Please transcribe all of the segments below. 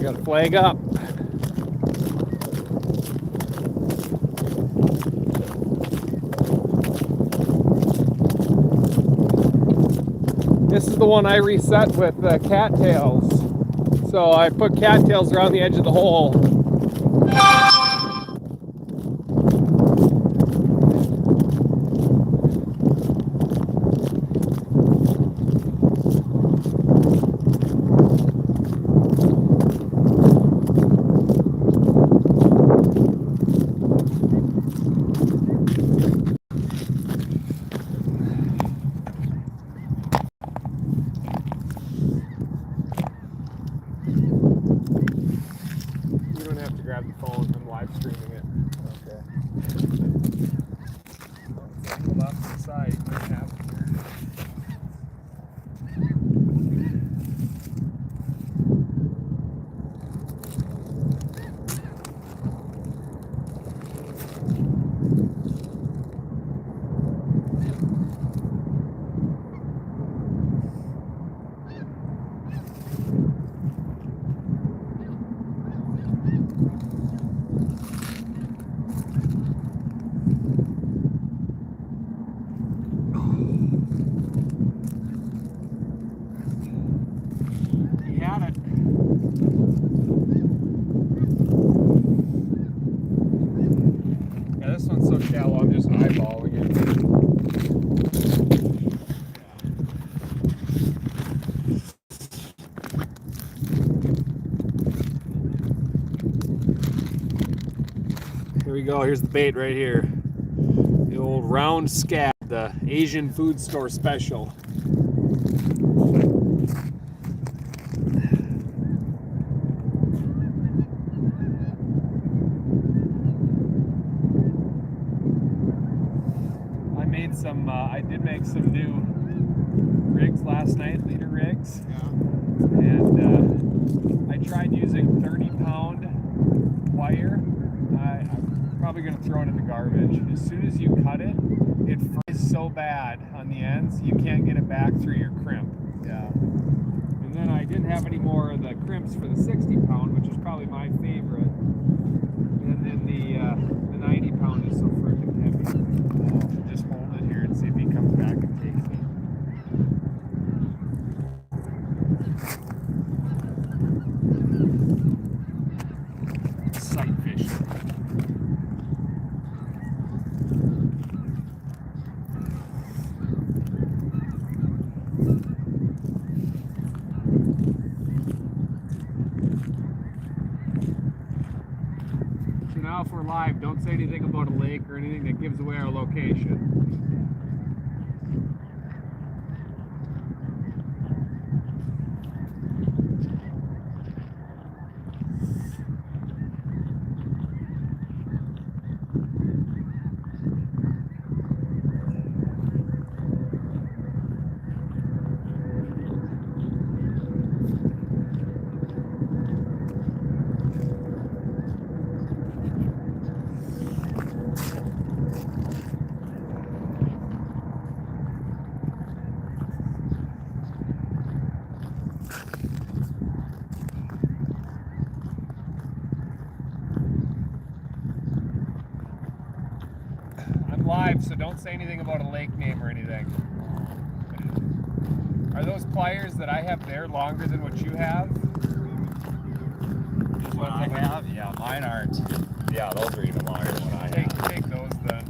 got a flag up. This is the one I reset with cattails. So I put cattails around the edge of the hole. Grab the phone, I'm live streaming it. Okay. It's angled off to the side. You might have it here. This one's so shallow, I'm just eyeballing it. Here we go, here's the bait right here. The old round scab, the Asian food store special. I did make some new rigs last night, leader rigs. Yeah. And I tried using 30-pound wire. I'm probably going to throw it in the garbage. As soon as you cut it, it fries so bad on the ends, you can't get it back through your crimp. Yeah. And then I didn't have any more of the crimps for the 60-pound, which is probably my favorite. And then the 90-pound is so freaking heavy. Just hold it here and see if he comes back and takes it. Sight fishing. So now if we're live, don't say anything about a lake or anything that gives away our location. Live, so don't say anything about a lake name or anything. Are those pliers that I have there longer than what you have? What I have? Yeah, mine aren't. Yeah, those are even longer than what I have. Take those then.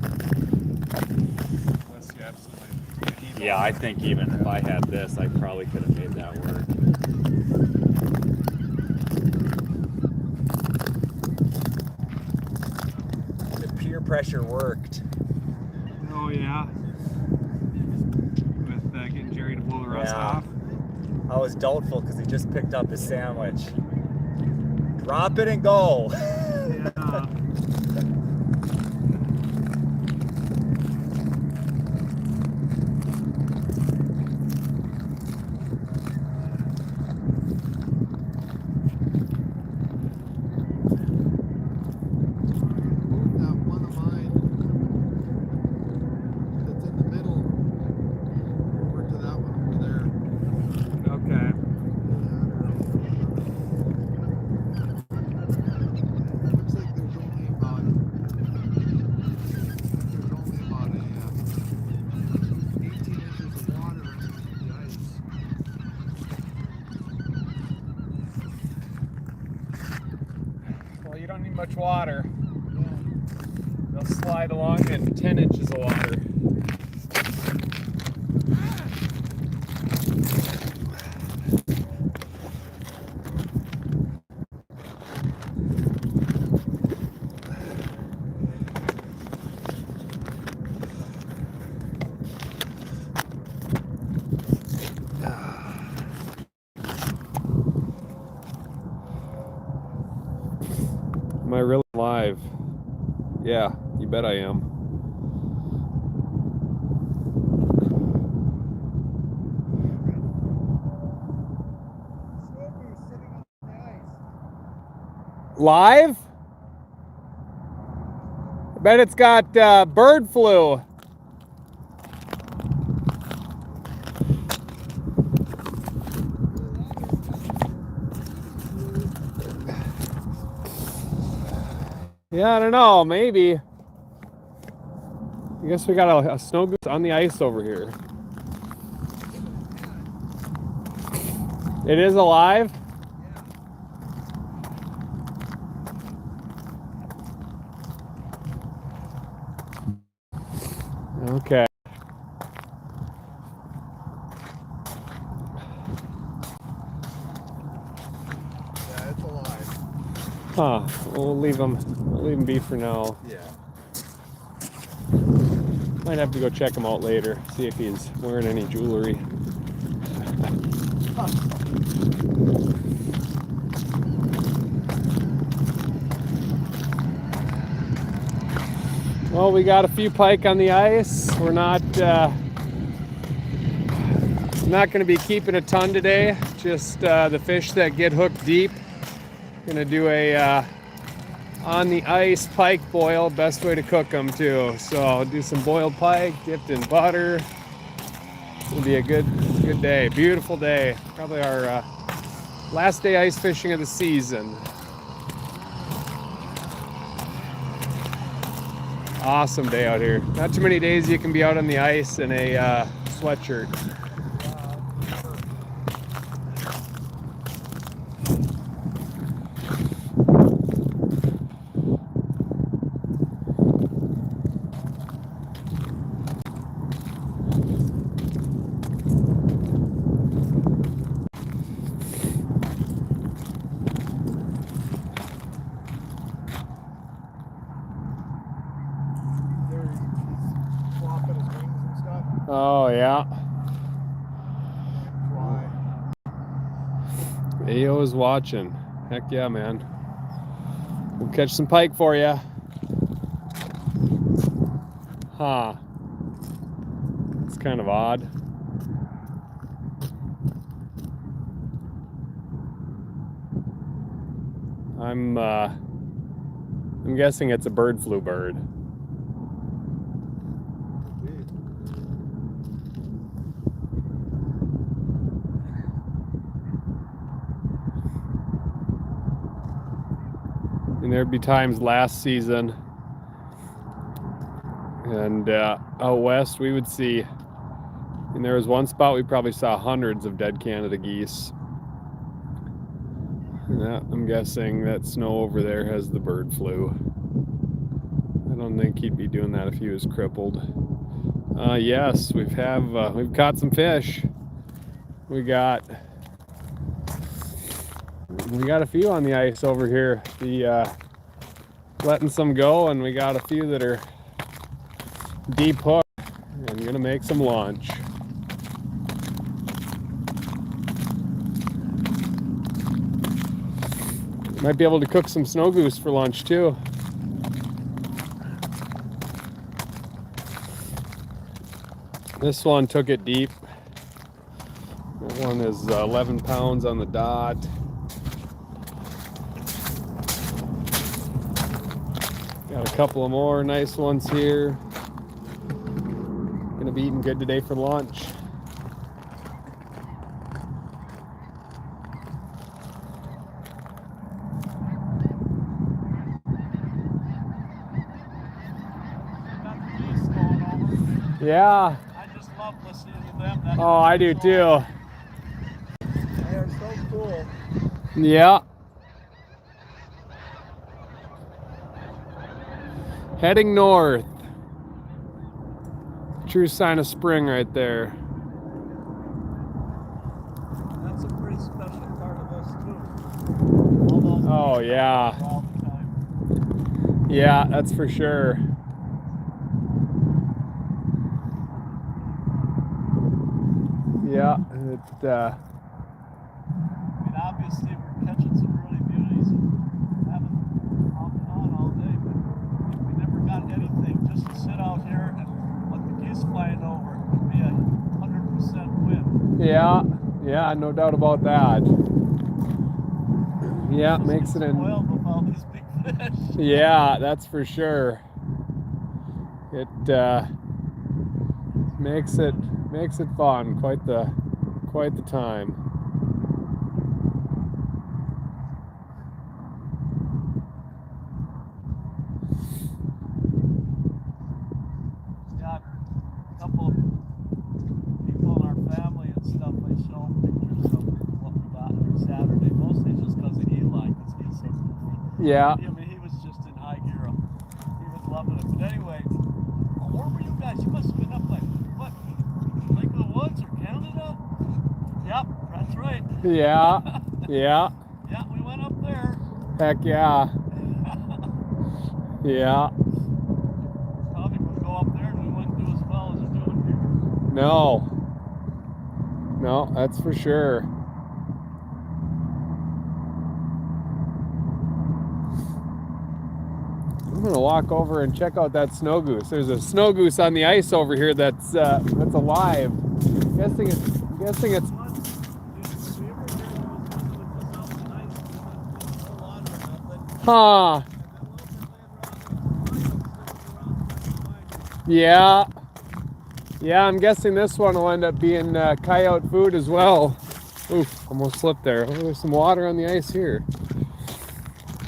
Unless you have some. Yeah, I think even if I had this, I probably could have made that work. The peer pressure worked. Oh yeah, with getting Jerry to blow the rust off. I was doubtful because he just picked up his sandwich. Drop it and go. Yeah. you don't need much water. They'll slide along in 10 inches of water. Am I really live? Yeah, you bet I am. Live? I bet it's got bird flu. Yeah, I don't know, maybe. I guess we got a snow goose on the ice over here. It is alive? Okay. Yeah, it's alive. Huh. We'll leave him be for now. Yeah. Might have to go check him out later, see if he's wearing any jewelry. Well, we got a few pike on the ice. We're not going to be keeping a ton today. Just the fish that get hooked deep. Gonna do a on the ice pike boil. Best way to cook them too. So I'll do some boiled pike dipped in butter. It'll be a good day. Beautiful day. Probably our last day ice fishing of the season. Awesome day out here. Not too many days you can be out on the ice in a sweatshirt. Oh yeah. AO's watching. Heck yeah, man. We'll catch some pike for you. Huh. It's kind of odd. I'm guessing it's a bird flu bird. And there'd be times last season and out west we would see, and there was one spot we probably saw hundreds of dead Canada geese. And I'm guessing that snow over there has the bird flu. I don't think he'd be doing that if he was crippled. Yes, we've caught some fish. We got a few on the ice over here. Letting some go, and we got a few that are deep hook. I'm gonna make some lunch. Might be able to cook some snow goose for lunch too. This one took it deep. That one is 11 pounds on the dot. Got a couple of more nice ones here. Gonna be eating good today for lunch. Yeah. I just love listening to them. Oh, I do too. They are so cool. Yeah. Heading north. True sign of spring right there. That's a pretty special part of this too. All those Oh, geese yeah. come over all the time. Yeah, that's for sure. Yeah, I mean, obviously we're catching some really beauties and having off and on all day, but we never got anything. Just to sit out here and let the geese flying over would be 100% win. yeah, no doubt about that. Yeah, Just makes it get in. spoiled with all these big fish. Yeah, that's for sure. It makes it fun. Quite the time. Got a couple people in our family and stuff. I show them pictures of what we got on Saturday, mostly just because of Eli, because he's so goofy. Yeah. I mean, he was just in high gear. He was loving it. But anyway, where were you guys? You must have been up like, what, Lake of the Woods or Canada? Yep, that's right. Yeah. Yeah. Yeah, we went up there. Heck yeah. Yeah. Probably would go up there and we wouldn't do as well as we're doing here. No. No, that's for sure. I'm gonna walk over and check out that snow goose. There's a snow goose on the ice over here that's alive. Guessing it's Did you ever hear there was one that was just out in the night with no water or nothing? huh. Yeah. Yeah, I'm guessing this one will end up being coyote food as well. Oof, almost slipped there. Oh, there's some water on the ice here.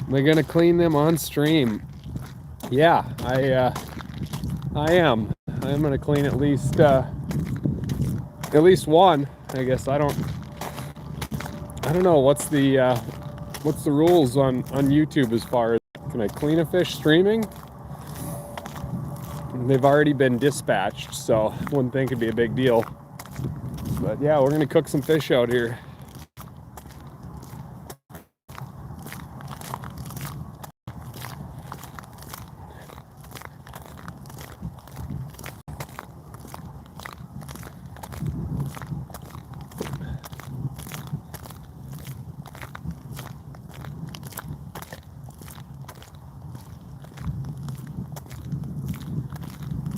Am I gonna clean them on stream? Yeah, I am. I am gonna clean at least one. I guess I don't know what's the rules on YouTube as far as can I clean a fish streaming? They've already been dispatched, so I wouldn't think it'd be a big deal. But yeah, we're gonna cook some fish out here.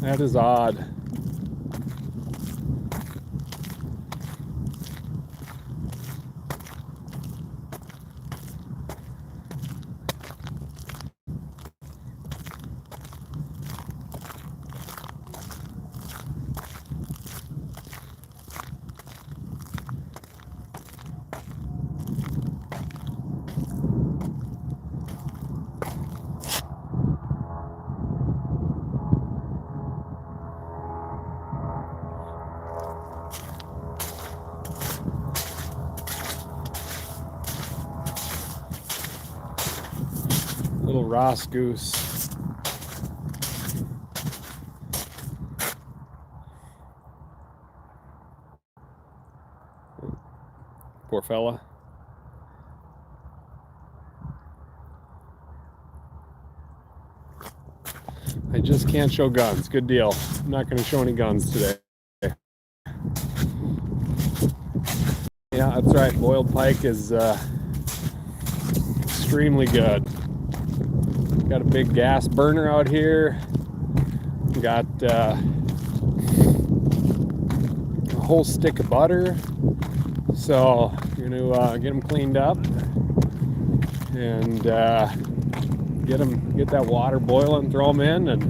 That is odd. Little Ross goose. Poor fella. I just can't show guns. Good deal. I'm not going to show any guns today. Yeah, that's right. Boiled pike is extremely good. Got a big gas burner out here. Got a whole stick of butter. So you're gonna get them cleaned up and get that water boiling, throw them in, and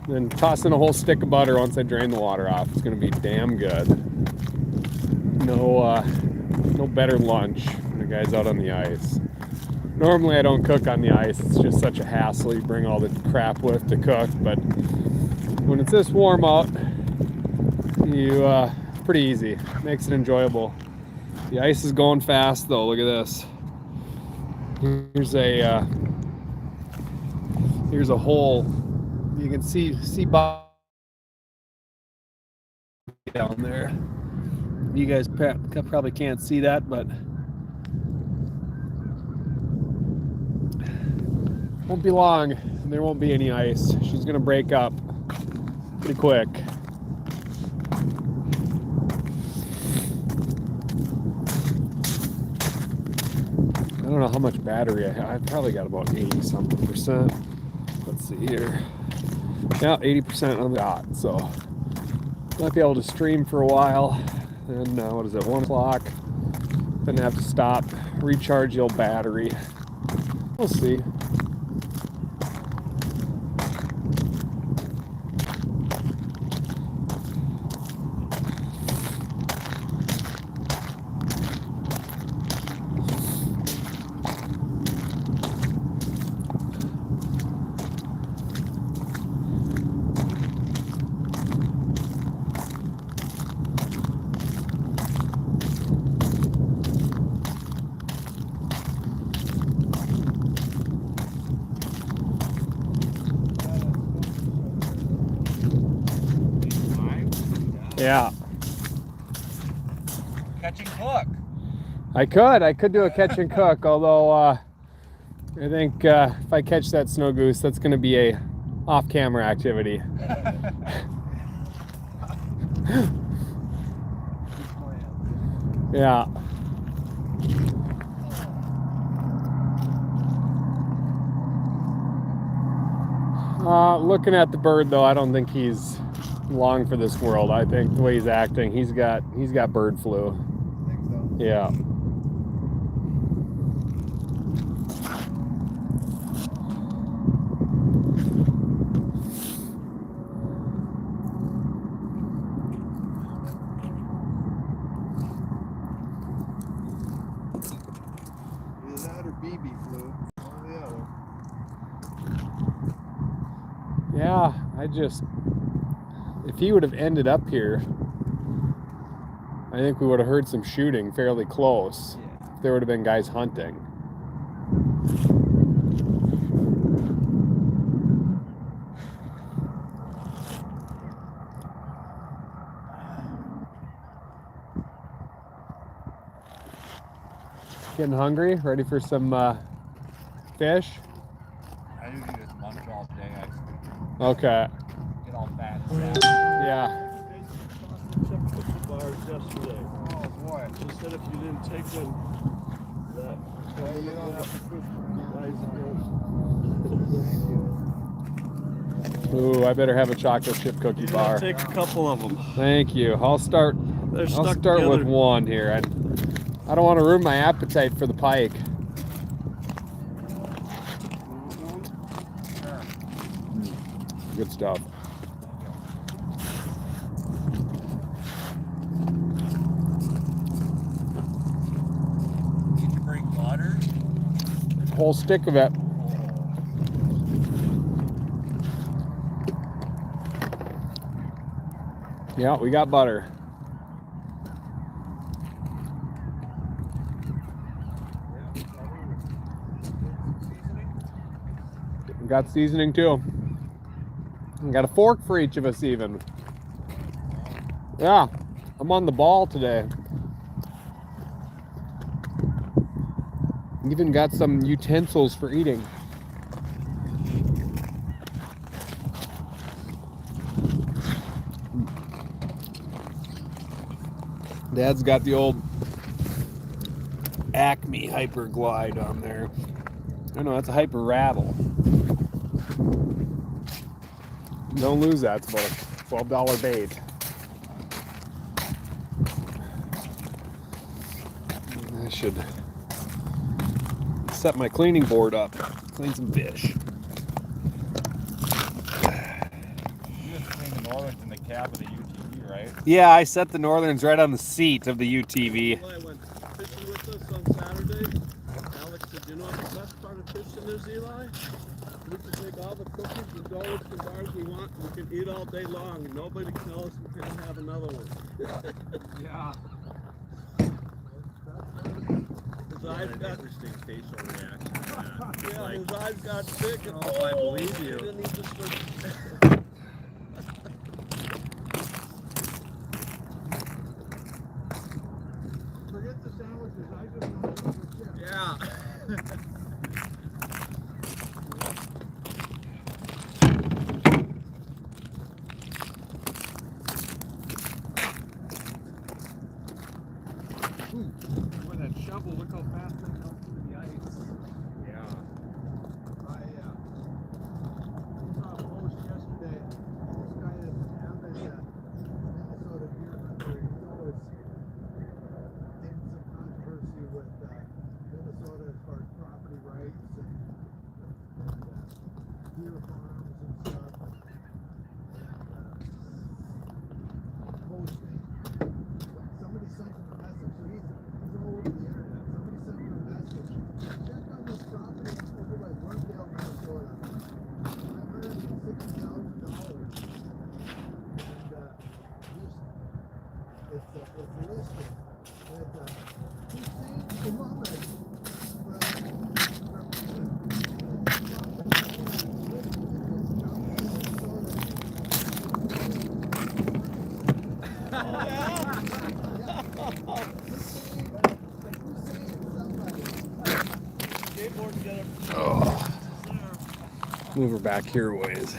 then toss in a whole stick of butter once I drain the water off. It's gonna be damn good. No better lunch when the guy's out on the ice. Normally I don't cook on the ice. It's just such a hassle. You bring all the crap with to cook, but when it's this warm out, it's pretty easy. Makes it enjoyable. The ice is going fast though. Look at this. Here's a hole You can see Bob down there. You guys probably can't see that, but won't be long. There won't be any ice. She's gonna break up pretty quick. I don't know how much battery I have. I've probably got about 80 something percent. Let's see here. Yeah, 80% on the dot. So might be able to stream for a while. And what is it, 1 o'clock? Then have to stop, recharge the old battery. We'll see. Yeah. Catch and cook. I could do a catch and cook, although I think if I catch that snow goose, that's going to be a off-camera activity. Yeah. Looking at the bird, though, I don't think he's long for this world. I think the way he's acting, he's got bird flu. I think so. Yeah. Either that or BB flu. One or the other. Yeah, if he would have ended up here, I think we would have heard some shooting fairly close. Yeah. There would have been guys hunting. Getting hungry? Ready for some fish? I usually just munch all day. Okay. Get all fat and sad. Yeah. Bars yesterday. Oh boy. She said if you didn't take one, that you don't have to Ooh, I better have a chocolate chip cookie bar. take a couple of them. Thank you. I'll start They're I'll stuck start with together. one here. I don't want to ruin my appetite for the pike. Good stuff. Need to bring butter. Whole stick of it. Yeah, we got butter. We got seasoning too. We got a fork for each of us even. Yeah, I'm on the ball today. Even got some utensils for eating. Dad's got the old Acme Hyper Glide on there. I know, that's a Hyper Rattle. Don't lose that. It's about a $12 bait. I should set my cleaning board up, clean some fish. You just clean the northern in the cab of the UTV, right? Yeah, I set the Northerns right on the seat of the UTV. Eli went fishing with us on Saturday. Alex said, you know what the best part of fishing is, Eli? We can take all the cookies and donuts and bars we want, and we can eat all day long, and nobody can tell us we can't have another one. Yeah. Because eyes an got interesting facial reaction to that. It's yeah, like, his eyes got big and I don't know if I believe you. and then he just went, Forget the sandwiches. I just want to eat the chips. Yeah. With that shovel, look how fast it comes through the ice. Yeah. I saw a post yesterday. This guy that happened Minnesota Deer Hunter, he was in some controversy with Minnesota as far as property rights and deer farms and stuff. And posting. Somebody sent him a message. So he's all over the internet. Somebody sent him a message. Check on this property over by Wormdale, Minnesota. $560,000. And it's listed. And Hussein Mohammed skateboard get him. Oh. Move her back here a ways.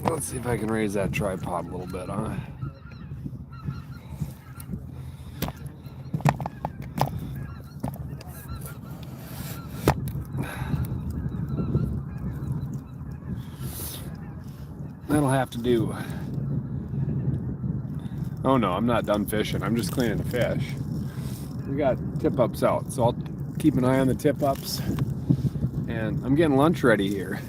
Let's see if I can raise that tripod a little bit, huh? That'll have to do. Oh no, I'm not done fishing. I'm just cleaning the fish. We got tip-ups out, so I'll keep an eye on the tip-ups. And I'm getting lunch ready here.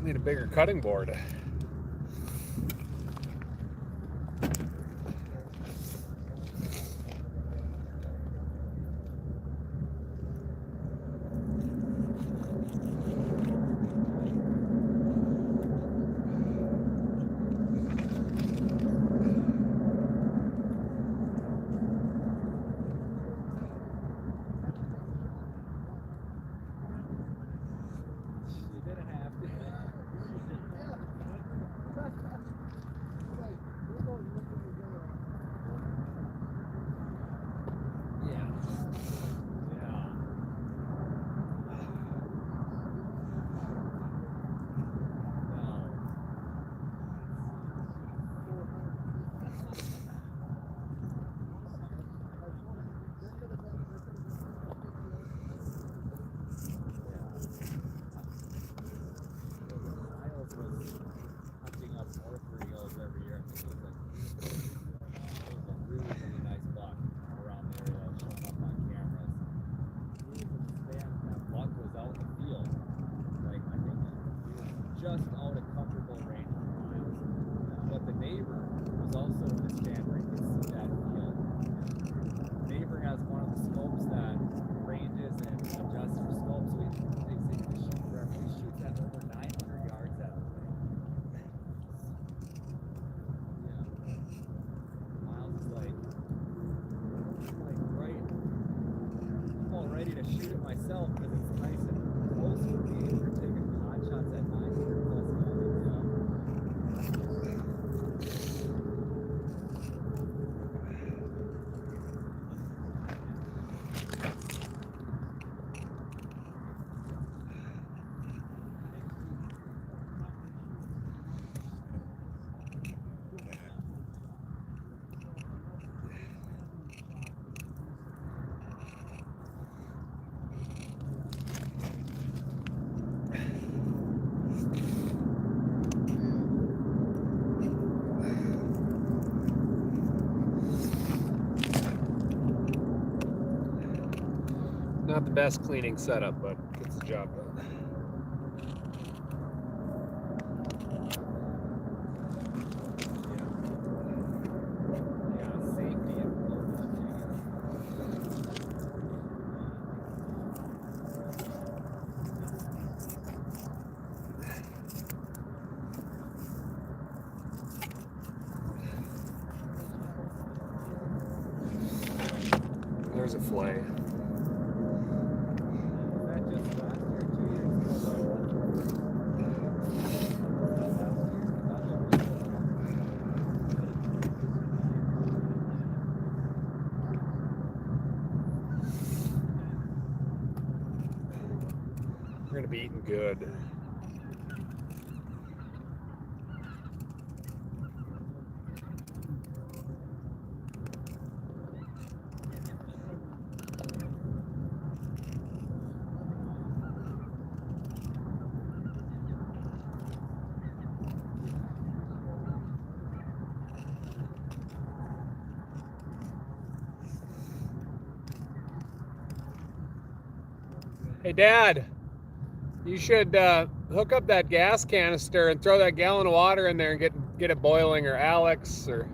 Need a bigger cutting board. myself because it's nice and close for me for taking hot shots at 900 plus gallons. Not the best cleaning setup, but gets the job done. Yeah, safety and There's a flay. that just last year, 2 years ago? We're gonna be eating good. Hey, Dad, you should hook up that gas canister and throw that gallon of water in there and get it boiling, or Alex, or...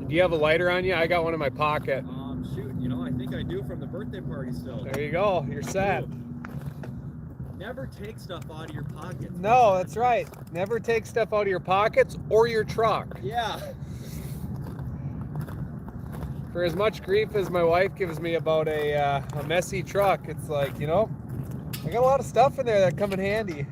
Do you have a lighter on you? I got one in my pocket. Shoot, you know, I think I do from the birthday party still. There you go. You're set. Never take stuff out of your pockets. No, that's right. Never take stuff out of your pockets or your truck. Yeah. For as much grief as my wife gives me about a messy truck, it's like, you know, I got a lot of stuff in there that come in handy.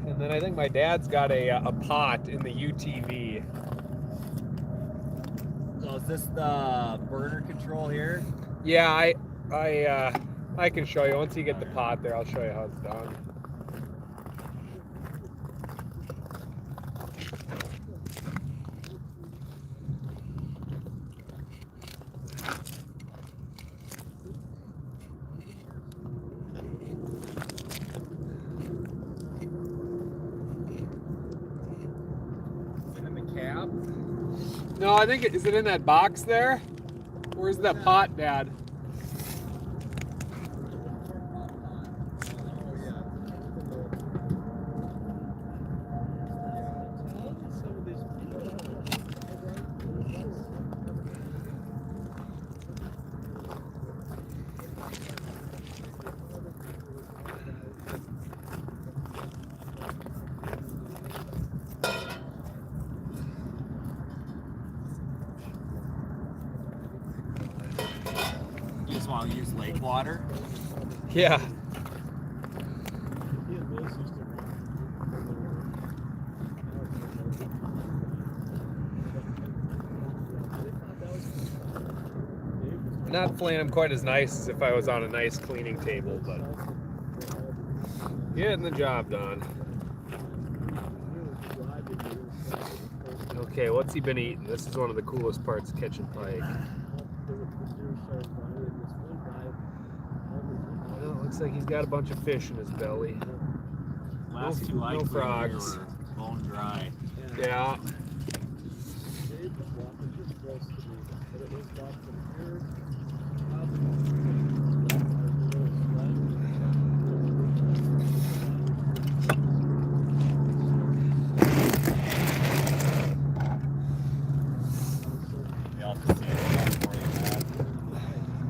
And then I think my dad's got a pot in the UTV. So is this the burner control here? Yeah, I can show you. Once you get the pot there, I'll show you how it's done. No, I think is it in that box there? Where's that pot, Dad? You just want to use lake water? Yeah. Not filleting them quite as nice as if I was on a nice cleaning table, but getting the job done. Okay, what's he been eating? This is one of the coolest parts of catching pike. Well, it looks like he's got a bunch of fish in his belly. Last two no frogs. were bone dry. Yeah.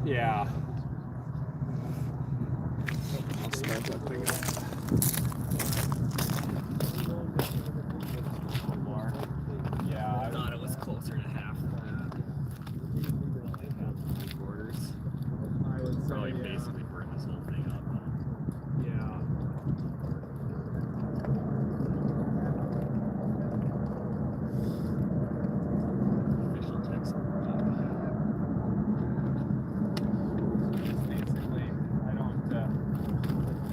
Yeah. I'll start that thing up. More. Yeah, I thought it was closer to half of that. Probably half and 3/4. I would say, Probably basically burn this whole thing up. yeah. Official text. It's basically, I don't,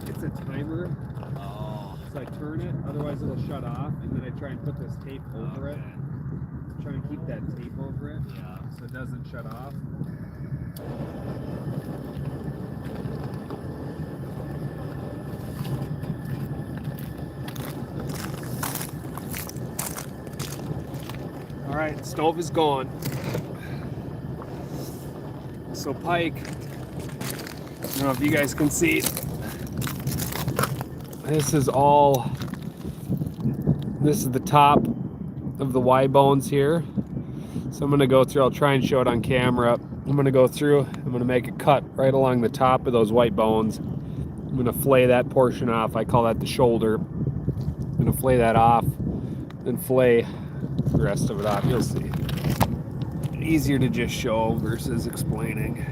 it's a timer, Oh. so I turn it, otherwise it'll shut off, and then I try and put this tape over it. Try and keep that tape over it, Yeah. so it doesn't shut off. All right, stove is gone. So pike, I don't know if you guys can see, this is the top of the Y bones here. So I'm gonna go through, I'll try and show it on camera. I'm gonna go through, I'm gonna make a cut right along the top of those white bones. I'm gonna flay that portion off, I call that the shoulder. I'm gonna flay that off, then flay the rest of it off, you'll see. Easier to just show versus explaining.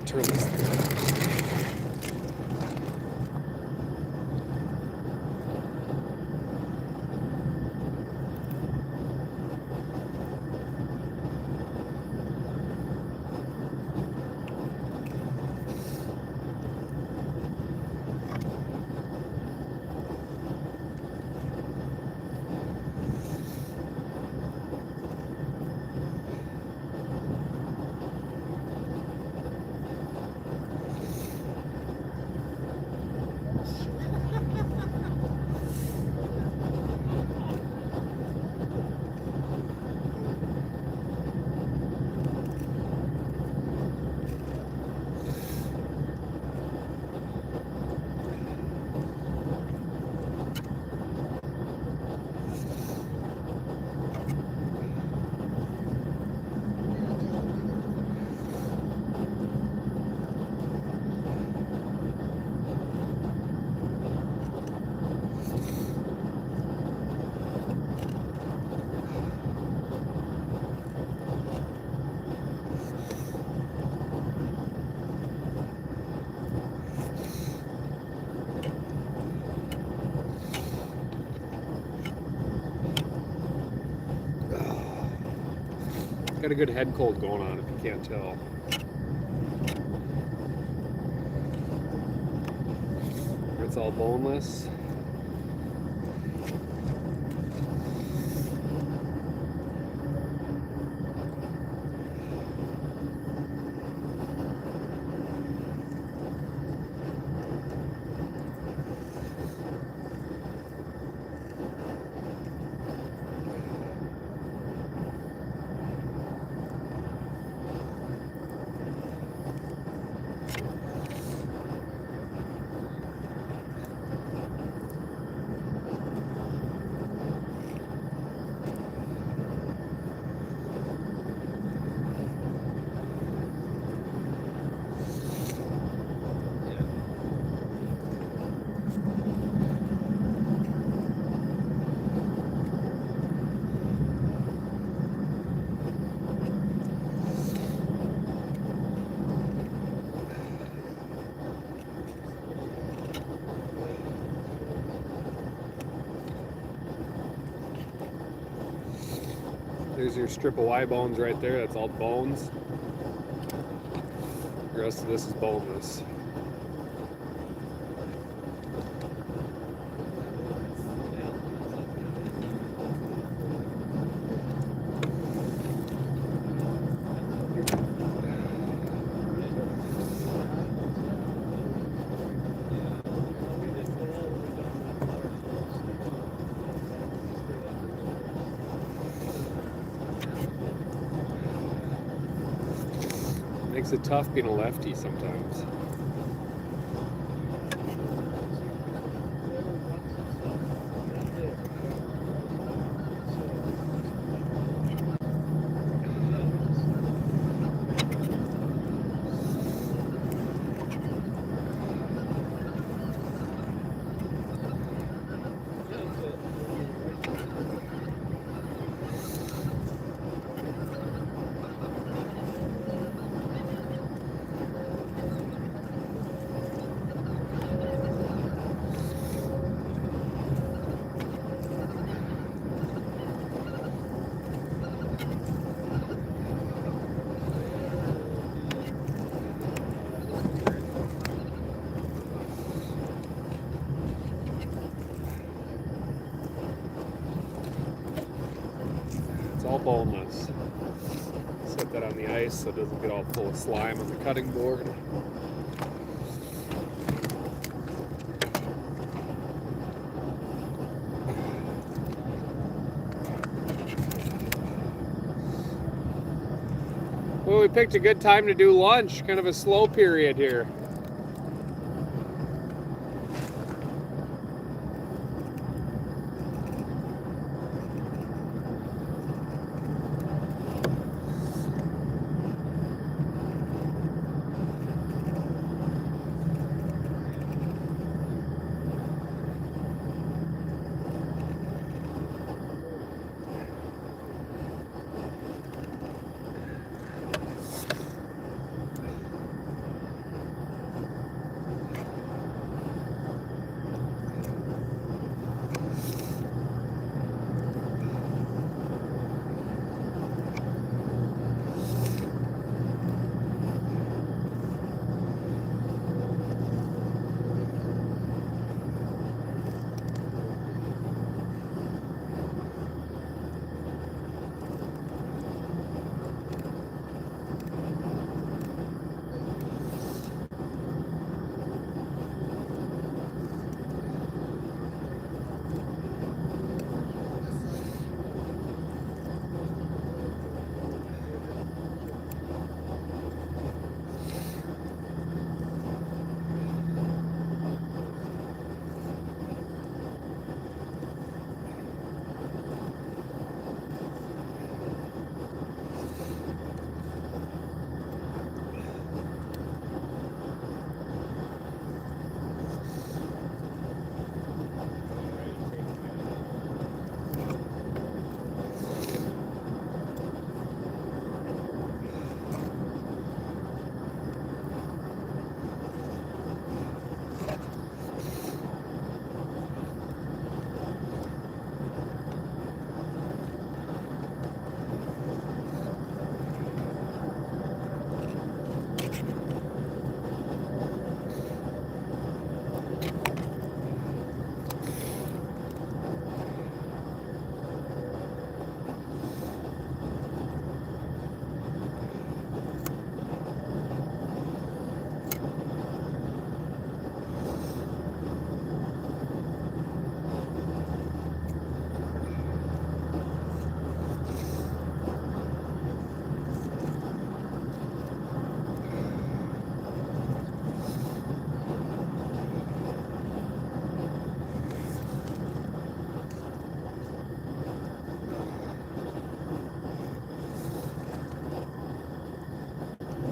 Turn this thing on. Got a good head cold going on if you can't tell. It's all boneless. There's your strip of Y bones right there. That's all bones. The rest of this is boneless. Makes it tough being a lefty sometimes. All boneless. Set that on the ice so it doesn't get all full of slime on the cutting board. Well, we picked a good time to do lunch, kind of a slow period here.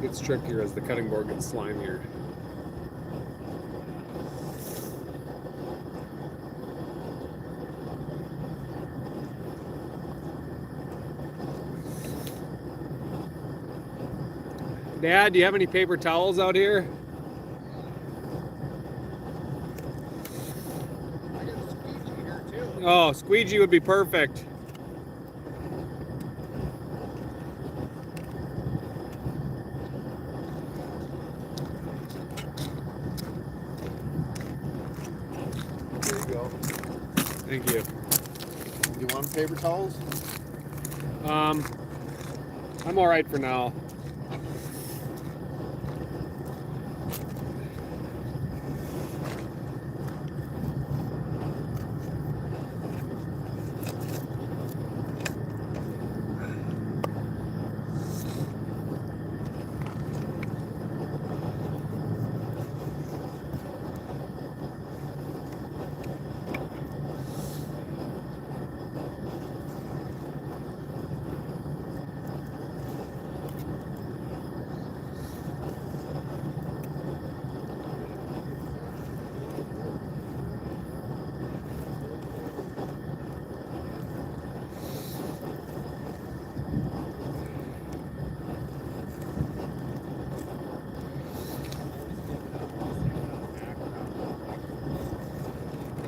Gets trickier as the cutting board gets slimier. Dad, do you have any paper towels out here? I got a squeegee here too. Oh, squeegee would be perfect. paper towels? I'm all right for now.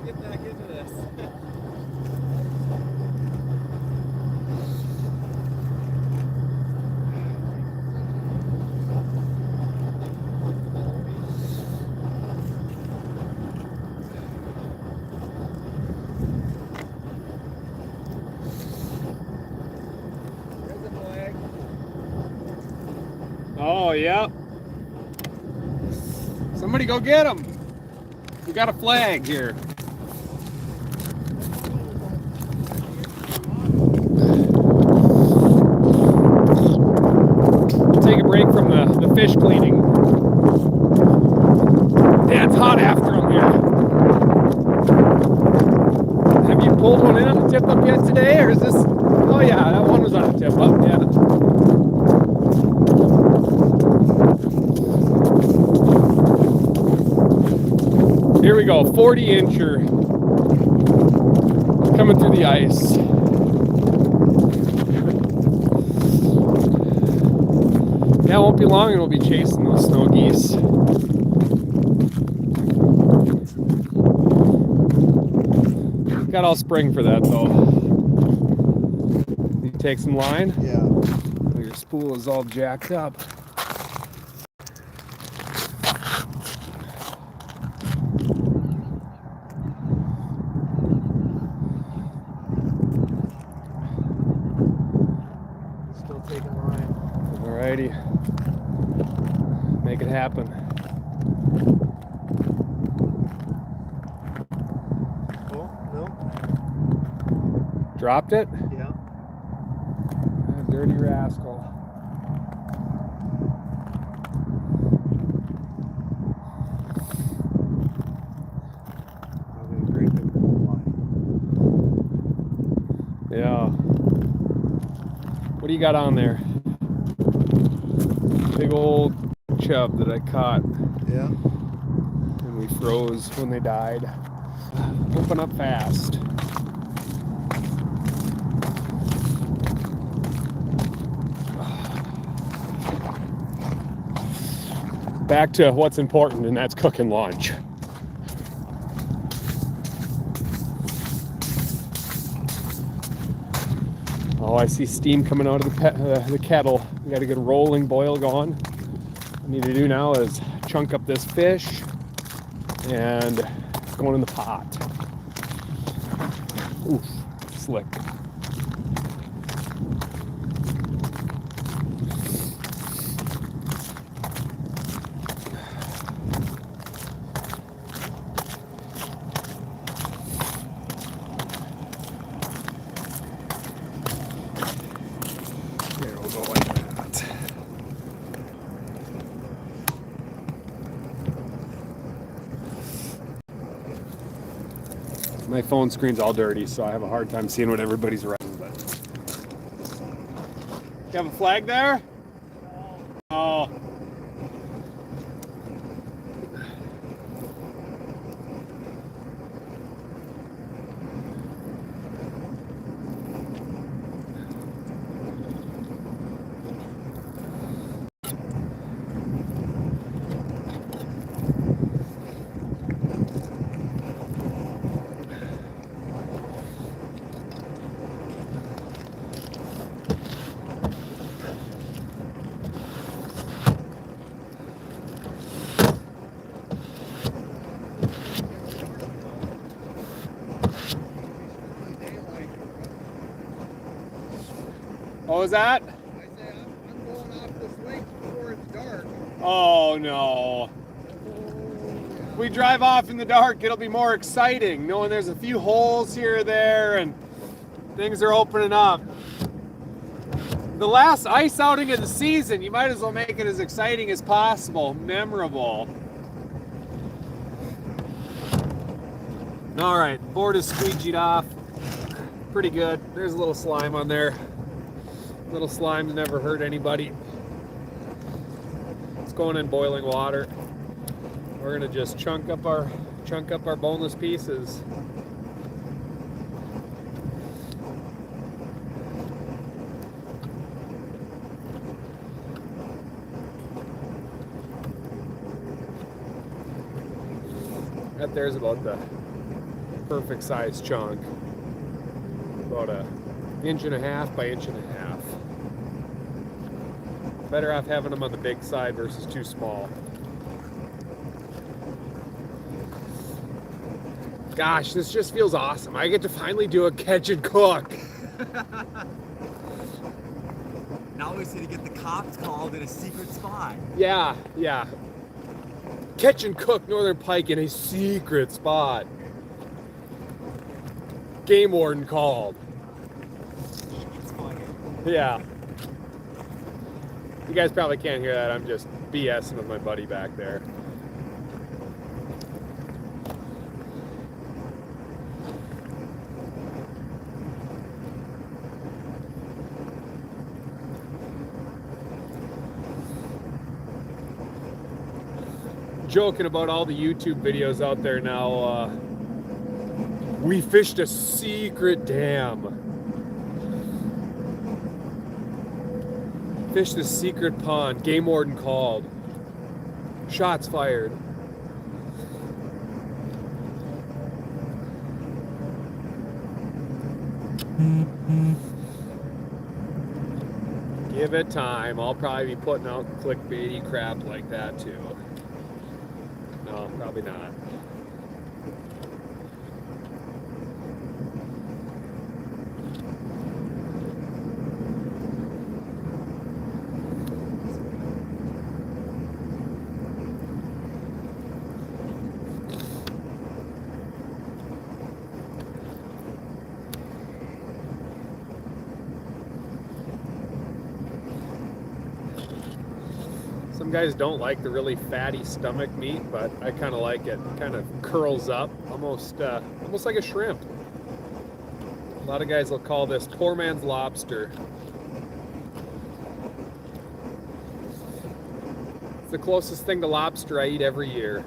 Get back into this. Oh, yeah. Somebody go get him. We got a flag here. We'll take a break from the fish cleaning. Yeah, it's hot after I'm here. Have you pulled one in on the tip up yet today, or is this? Oh yeah, that one was on the tip up. Yeah. Here we go, 40-incher coming through the ice. Yeah, it won't be long and we'll be chasing those snow geese. Got all spring for that though. You take some line? Yeah. Your spool is all jacked up. Still taking line. Alrighty. Make it happen. Oh, no. Dropped it? Yeah. Ah, dirty rascal. Probably a great big line. Yeah. What do you got on there? Big old chub that I caught Yeah. and we froze when they died. Open up fast. Back to what's important, and that's cooking lunch. Oh, I see steam coming out of the kettle. We got to get a rolling boil going. What I need to do now is chunk up this fish and it's going in the pot. Oof, slick. There we'll go like that. My phone screen's all dirty, so I have a hard time seeing what everybody's writing. But you have a flag there? Oh. What was that? I say I'm going off this lake before it's dark. Oh no. If we drive off in the dark, it'll be more exciting, knowing there's a few holes here or there and things are opening up. The last ice outing of the season, you might as well make it as exciting as possible, memorable. All right, board is squeegeed off. Pretty good. There's a little slime on there. Little slimes never hurt anybody. It's going in boiling water. We're gonna just chunk up our boneless pieces. That there's about the perfect size chunk. About an 1.5 by 1.5 inches. Better off having them on the big side versus too small. Gosh, this just feels awesome. I get to finally do a catch and cook. Now we see to get the cops called in a secret spot. Yeah. Catch and cook northern pike in a secret spot. Game warden called. Yeah. You guys probably can't hear that. I'm just BSing with my buddy back there. Joking about all the YouTube videos out there now. We fished a secret dam. Fished a secret pond. Game warden called. Shots fired. Give it time. I'll probably be putting out clickbaity crap like that too. No, probably not. Some guys don't like the really fatty stomach meat, but I kind of like it. It kind of curls up, almost like a shrimp. A lot of guys will call this poor man's lobster. It's the closest thing to lobster I eat every year.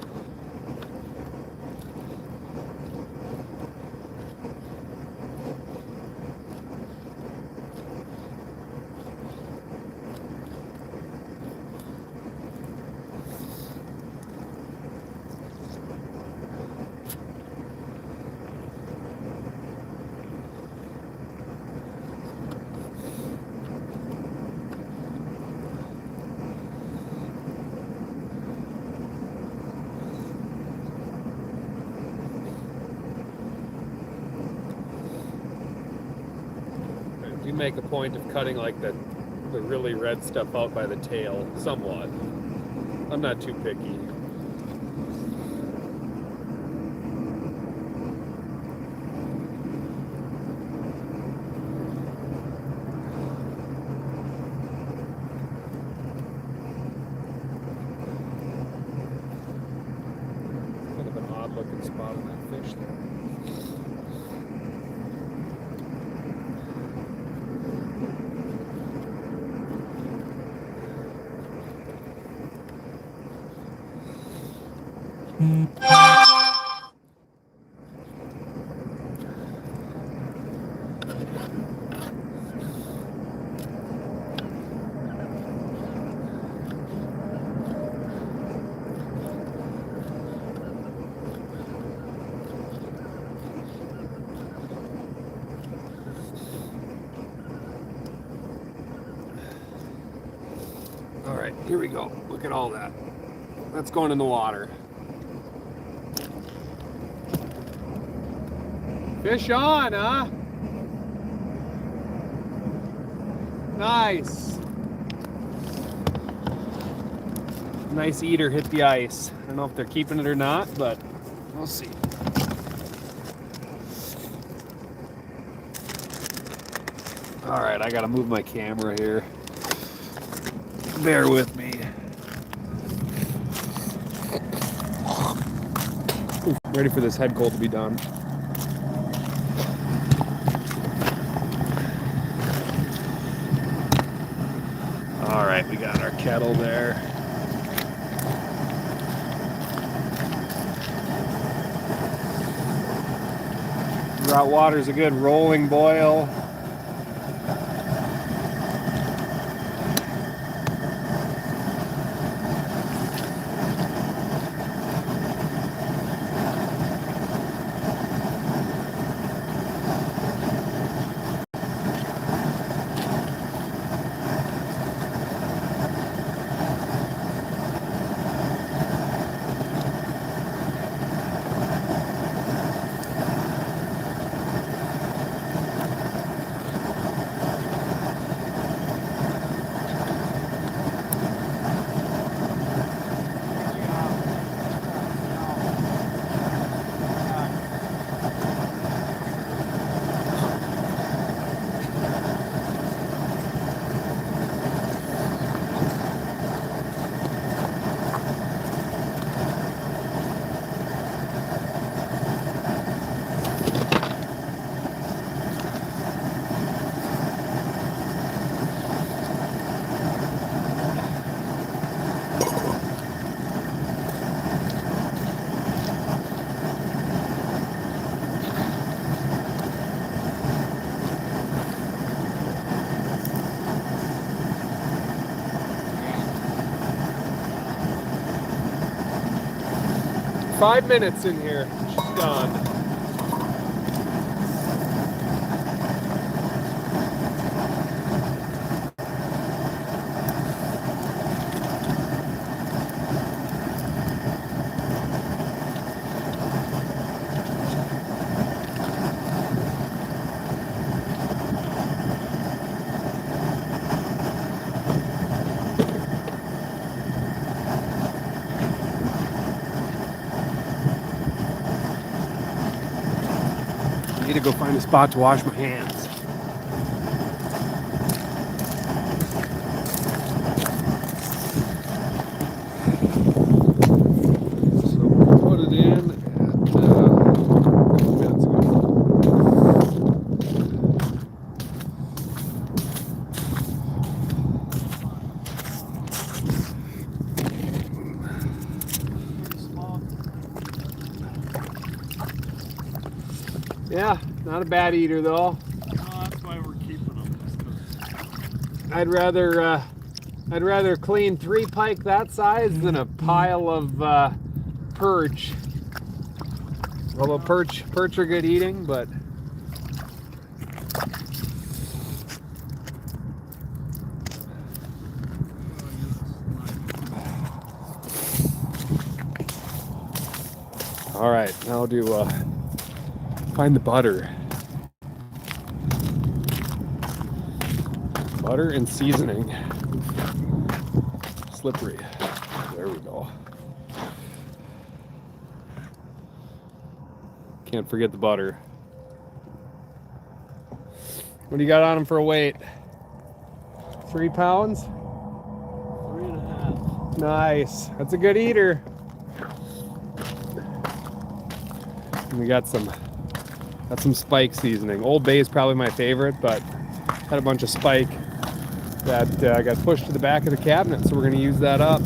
You make a point of cutting like the really red stuff out by the tail, somewhat. I'm not too picky. Kind of an odd looking spot on that fish there. All right, here we go. Look at all that. That's going in the water. Fish on, huh? Nice. Nice eater hit the ice. I don't know if they're keeping it or not, but we'll see. All right, I gotta move my camera here. Bear with me. Ooh, ready for this head cold to be done. All right, we got our kettle there. Hot water's a good rolling boil. Five minutes in here. She's done. I need to go find a spot to wash my hands. So we'll put it in yeah, not a bad eater though. No, that's why we're keeping them. I'd rather clean 3 pike that size than a pile of perch. Although perch are good eating, but all right, now do find the butter. Butter and seasoning. Slippery. There we go. Can't forget the butter. What do you got on them for a weight? 3 pounds? 3.5. Nice. That's a good eater. And we got some spike seasoning. Old Bay is probably my favorite, but had a bunch of spike that got pushed to the back of the cabinet, so we're going to use that up.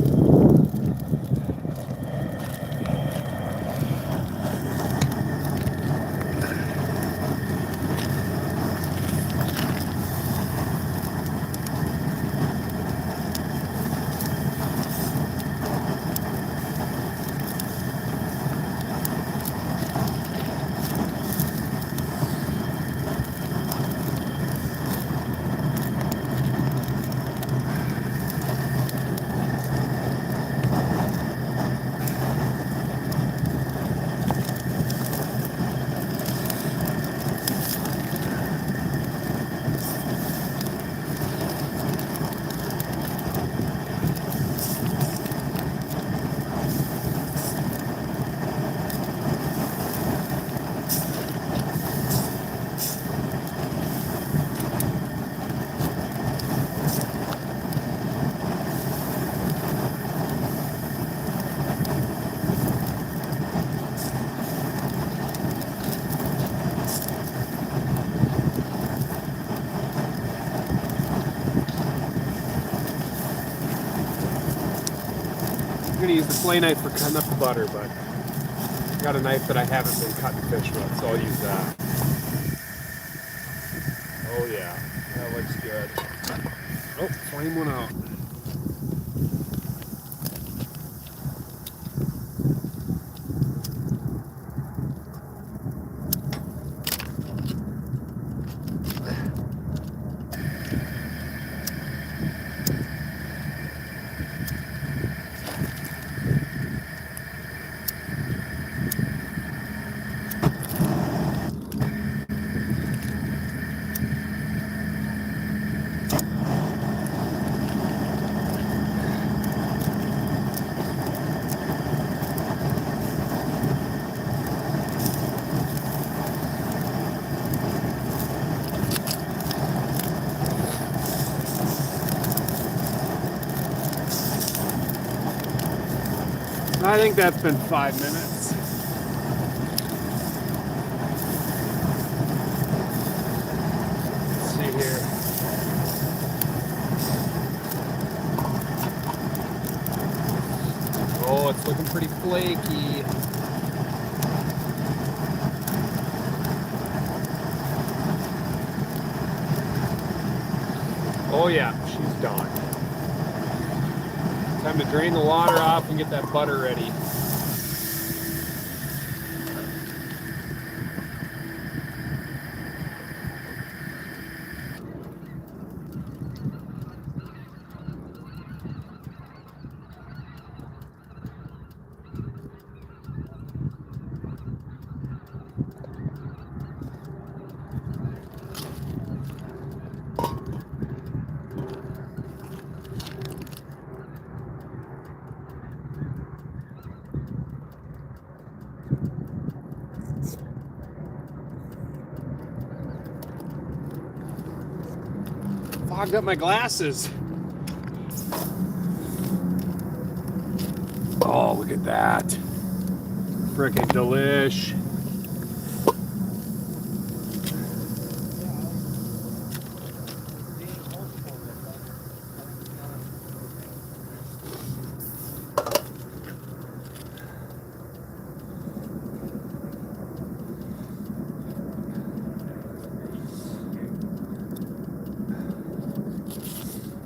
gonna use the fillet knife for cutting up the butter, but I got a knife that I haven't been cutting fish with, so I'll use that. Oh yeah, that looks good. Oh, flame went out. I think that's been 5 minutes. Let's see here. Oh, it's looking pretty flaky. Oh yeah, she's done. Time to drain the water off and get that butter ready. Fogged up my glasses. Oh, look at that. Frickin' delish.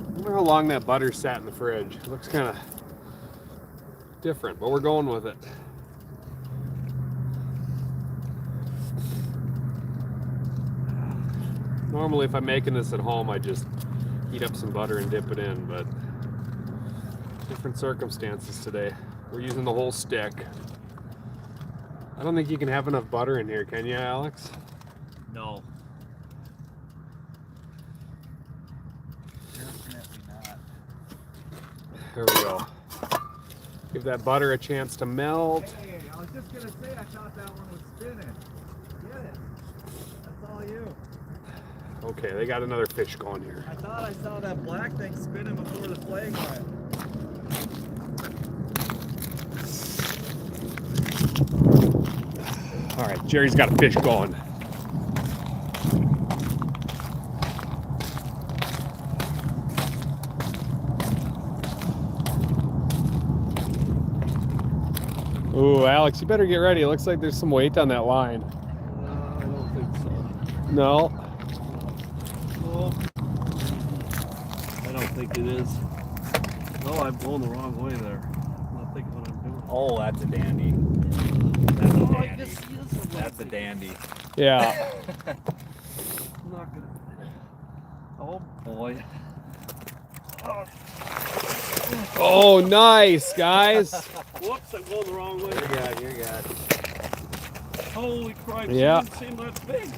I wonder how long that butter sat in the fridge. It looks kind of different, but we're going with it. Normally, if I'm making this at home, I just heat up some butter and dip it in, but different circumstances today. We're using the whole stick. I don't think you can have enough butter in here, can you, Alex? No. Definitely not. There we go. Give that butter a chance to melt. Hey, I was just gonna say I thought that one was spinning. Get it. That's all you. Okay, they got another fish going here. I thought I saw that black thing spinning before the flag went. All right, Jerry's got a fish going. Ooh, Alex, you better get ready. It looks like there's some weight on that line. I don't think so. No? No. I don't think it is. No, I'm going the wrong way there. I'm not thinking what I'm doing. Oh, that's a dandy. That's a Oh, I dandy. guess he is the That's a way. dandy. Yeah. I'm not gonna. Oh boy. Oh, nice, guys. Whoops, I'm going the wrong way. You're good. Holy crap, Yeah. it doesn't seem that big.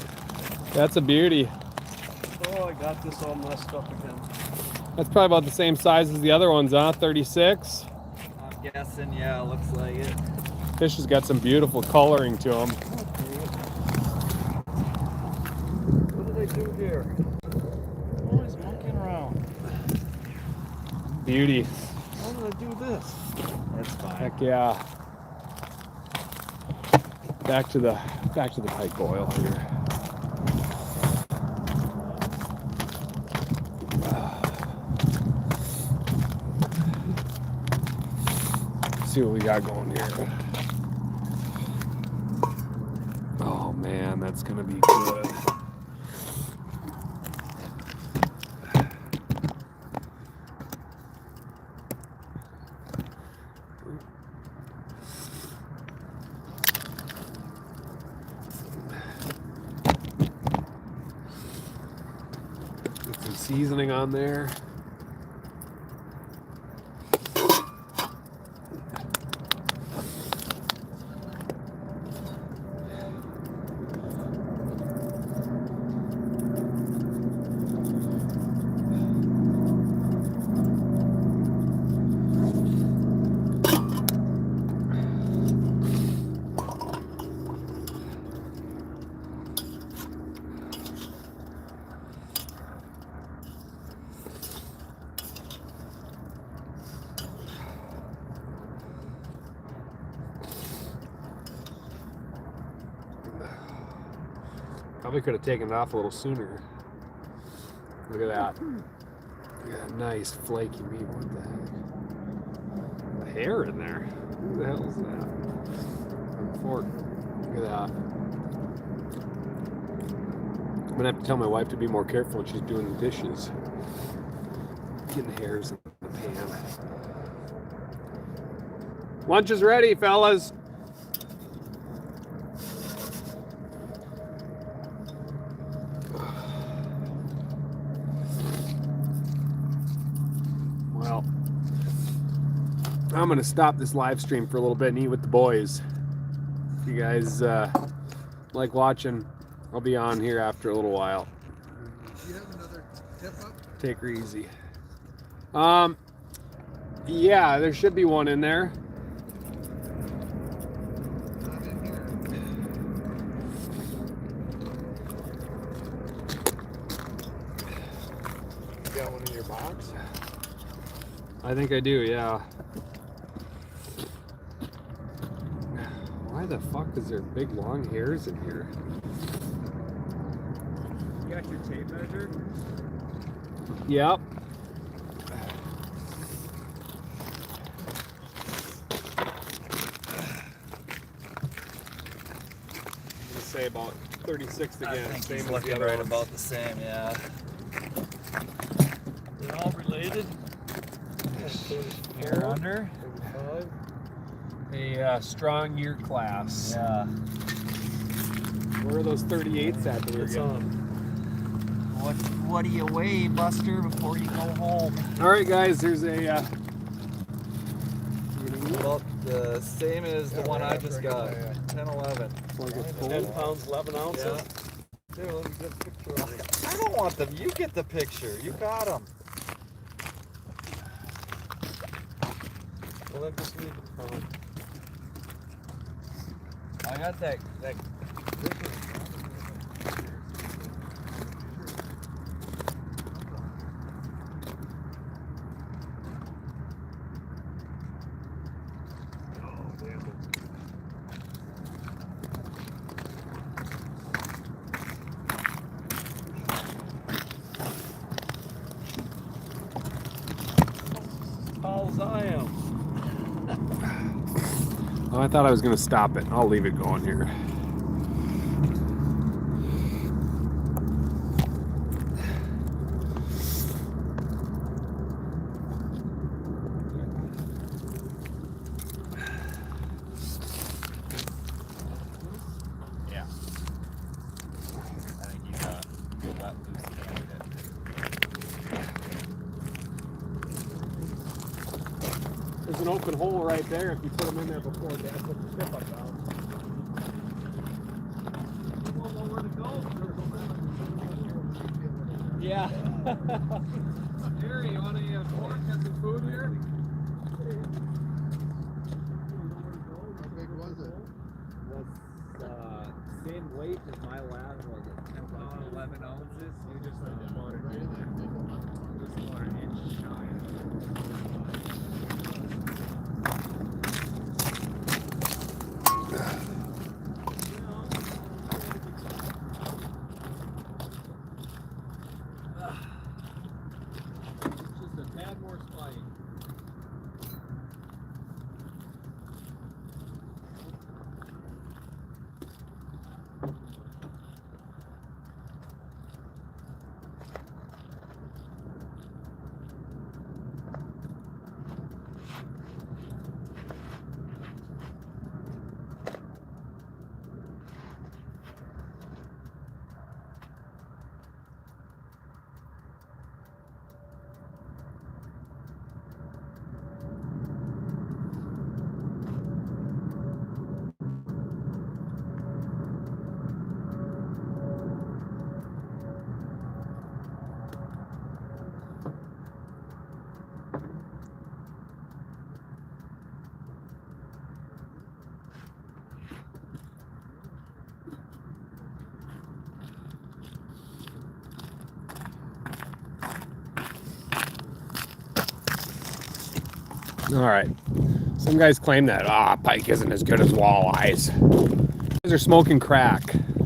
That's a beauty. Oh, I got this all messed up again. That's probably about the same size as the other ones, huh? 36. I'm guessing, yeah, looks like it. Fish has got some beautiful coloring to them. What did I do here? Oh, he's monkeying around. Beauty. How did I do this? That's fine. Heck yeah. Back to the pike boil here. See what we got going here. Oh man, that's gonna be good. Get some seasoning on there. Probably could have taken it off a little sooner. Look at that. Yeah, nice flaky meat. What the heck? The hair in there. What the hell is that? On the fork. Look at that. I'm gonna have to tell my wife to be more careful when she's doing the dishes. Getting hairs in the pan. Lunch is ready, fellas. Well, I'm gonna stop this live stream for a little bit and eat with the boys. If you guys like watching, I'll be on here after a little while. Do you have another tip up? Take her easy. Yeah, there should be one in there. Not in here. You got one in your box? I think I do, yeah. Why the fuck is there big long hairs in here? You got your tape measure? Yep. I'm gonna say about 36 again. I think same he's as looking the other right ones. about the same, yeah. They're all related. Hair under? A strong year class. Yeah. Where are those 38s at that we were getting? What do you weigh, Buster, before you go home? All right, guys. There's a. Well, the same as the one I just got. 10, 11. Like it's 10 cold. pounds, 11 ounces. Yeah. Here, let me get a picture of it. I don't want them. You get the picture. You got them. Well, then just leave it for I got that. tall as I am. Oh, I thought I was gonna stop it. I'll leave it going here. Yeah. I think he's a let loose candidate. There's an open hole right there if you put them in there before Dad put the tip up down. You won't know where to go. Yeah. Jerry, you want to pork? Got some food here? How big was it? Same weight as my last one, 10 pound, 11 ounces. You just Right in that big one. just about an inch shy. Just a tad more spike. All right. Some guys claim that pike isn't as good as walleyes. Guys are smoking crack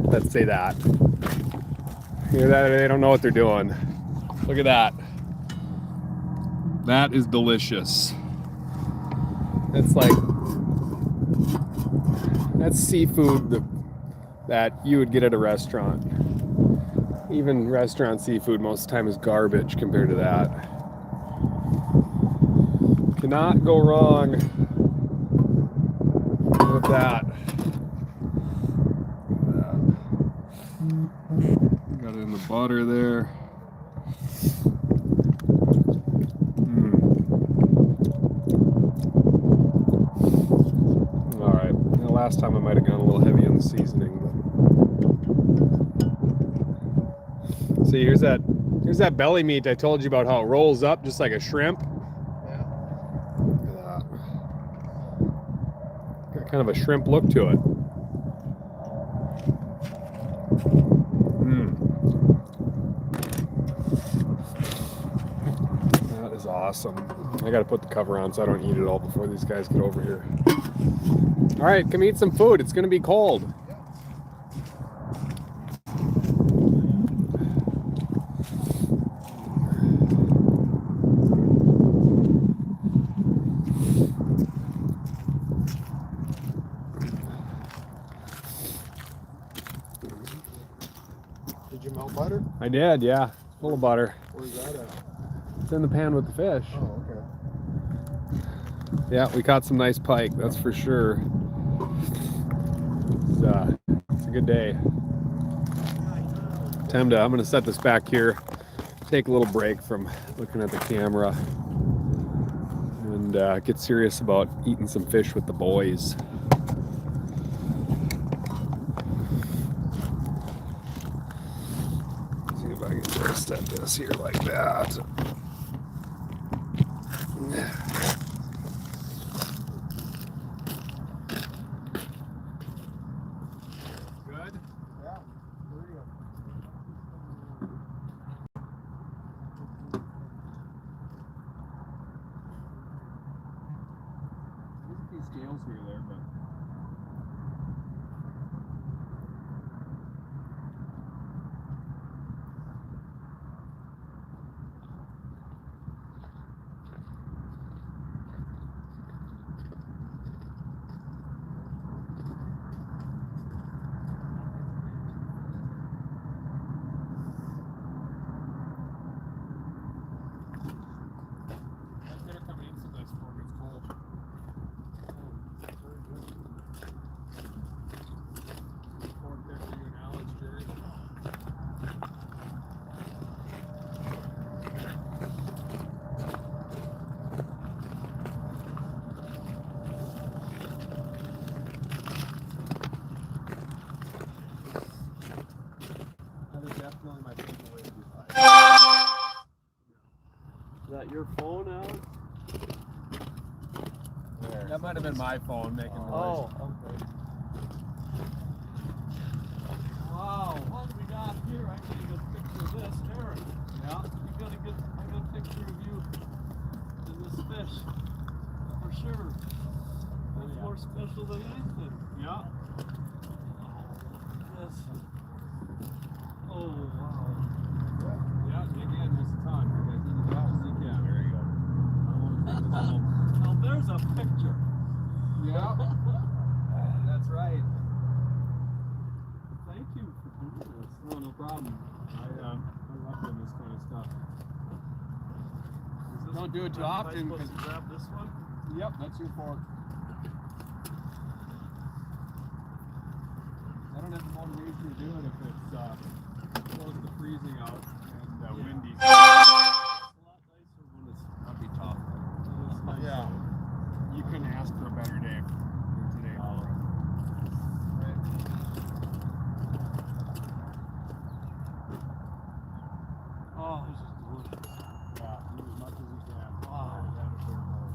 that say that. Hear that? They don't know what they're doing. Look at that. That is delicious. That's like, that's seafood that you would get at a restaurant. Even restaurant seafood most of the time is garbage compared to that. Cannot go wrong with that. Got it in the butter there. All right. Now, last time I might have gone a little heavy on the seasoning. But... See, here's that belly meat I told you about, how it rolls up just like a shrimp. Yeah. Look at that. Got kind of a shrimp look to it. That is awesome. I gotta put the cover on so I don't eat it all before these guys get over here. All right, come eat some food. It's gonna be cold. Did you melt butter? I did, yeah. Full of butter. Where's that at? It's in the pan with the fish. Oh, okay. Yeah, we caught some nice pike, that's for sure. It's a good day. I'm gonna set this back here, take a little break from looking at the camera, and get serious about eating some fish with the boys. See if I can just set this here like that. Good? Yeah. There you go. There's a few scales here there, but better come in some nice before it gets cold. Pork there for you and Alex, Jerry. That is definitely my favorite way to do pie. Is that your phone, Alex? That might have been my phone making noise. Oh, okay. Wow, what do we got here? I gotta get a picture of this, Eric. Yeah. I got a picture of you and this fish, for sure. That's more special than anything. Yeah. Yes. Oh, wow. Yeah, dig in just a ton. You guys need as much as you can. There you go. I don't want to take this home. Now there's a picture. Yeah. That's right. Thank you for doing this. No problem. I love doing this kind of stuff. Don't do it too Am I often. supposed to grab this one? Yep, that's your fork. I don't have the motivation to do it if it's close to freezing out and windy. It's a lot nicer when it's That'd be tough. nice. Yeah. You couldn't ask for a better day than today. Right. Oh, this is delicious. Yeah, do as much as you can. Wow. Have a fair bowl,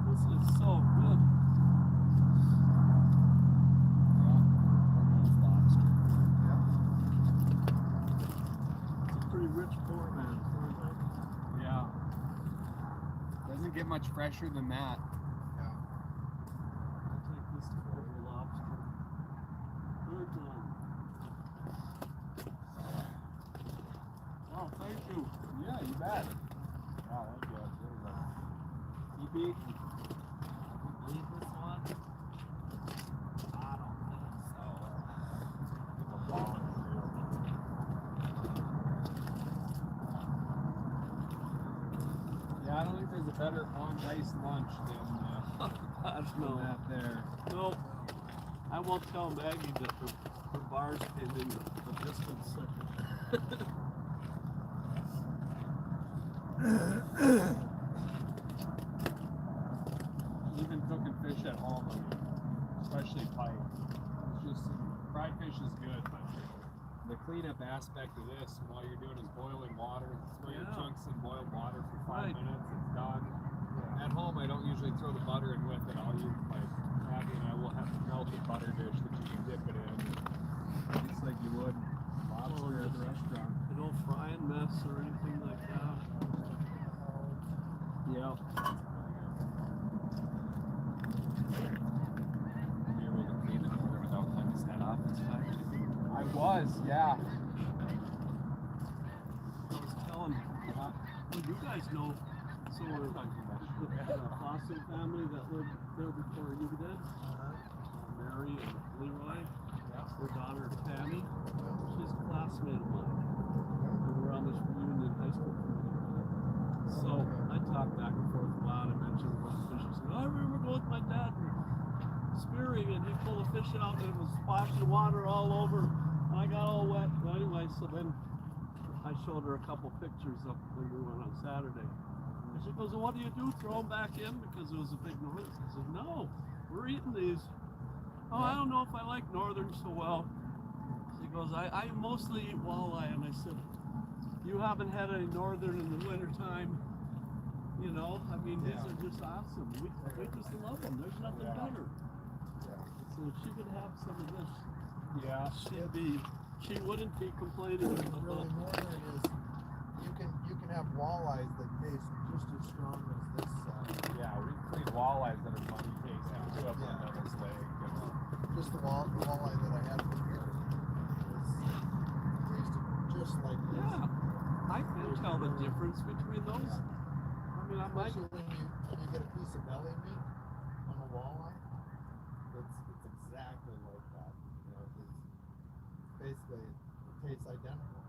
This is so good. so. Lobster. It's a pretty rich pork, man. Yeah. get much fresher than that. Yeah. I'll take this over lobster. Good one. Oh, thank you. Yeah, you bet. Oh, thank you. You beat. Leave this one? I don't think so. It's a long Yeah, I don't think there's a better on-ice lunch than Gosh, than no. that there. No. I won't tell Maggie that her bars came in the distance second. Even cooking fish at home, especially pike, it's just fried fish is good, but the cleanup aspect of this while you're doing is boiling water. Throw your Yeah. chunks in boiled water for 5 Right. minutes. It's done. At home, I don't usually throw the butter in with it. I'll use like Abby and I will have a melted butter dish that you can dip it in, just like you would lobster at the restaurant. You don't fry and mess or anything like that. Yeah. You're able to clean it over without cutting his head off. It's fine. I was, yeah. I was telling, well, you guys know, so the Foster family that lived there before you did, Mary and Leroy, their daughter Tammy, she's a classmate of mine. And we're on this reunion high school committee. So I talked back and forth a lot. I mentioned about the fish. She said, I remember going with my dad and spearing, and he pulled a fish out and it was splashing water all over. And I got all wet. But anyway, so then I showed her a couple pictures of when we went on Saturday. And she goes, well, what do you do? Throw them back in? Because it was a big noise. I said, no, we're eating these. Oh, I don't know if I like northern so well. She goes, I mostly eat walleye. And I said, you haven't had any northern in the wintertime. You know, I mean, these are just awesome. We just love them. There's nothing better. So if she could have some of this, Yeah. she wouldn't be complaining. Really northern is you can have walleyes that taste just as strong as this. Yeah, we clean walleyes that are funny tasting too up in the Devil's Lake. Just the walleye that I had from here tasted just like this. Yeah, I can tell the difference between those. I mean, I might. Especially when you get a piece of belly meat on a walleye, it's exactly like that. You know, it's basically it tastes identical.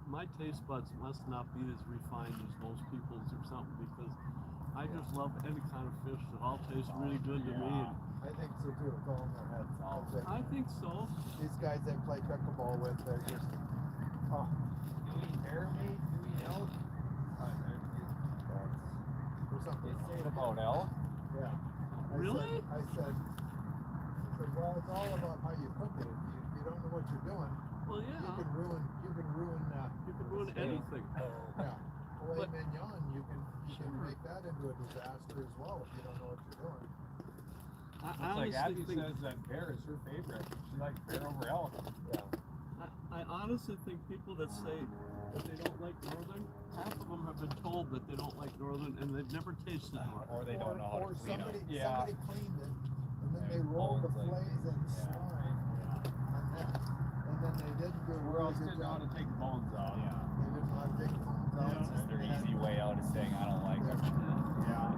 My taste buds must not be as refined as most people's or something, because I just love any kind of fish that all tastes really good to me. And I think so too. It's all in their heads. That's it. I think so. These guys that play pickleball with, they're just Do we eat bear meat? Do we eat elk? or something. They say it about elk. Yeah. Really? I said, well, it's all about how you cook it. If you don't know what you're doing, Well, yeah, you can ruin anything. Yeah. Filet But- mignon, you can make that into a disaster as well if you don't know what you're doing. I It's like honestly Abby think says that bear is her favorite. She likes bear over elk. I honestly think people that say that they don't like northern, half of them have been told that they don't like northern and they've never tasted northern. Or they don't know how to clean somebody, them. Yeah. somebody cleaned it, and then they And rolled the bones, like- fillets in slime on that. And then they didn't do a We're really all good didn't know how job. to take the bones out. Yeah. They didn't know how to take the bones out. Yeah. so It's their they had- easy way out of saying I don't like them. Yeah. Yeah.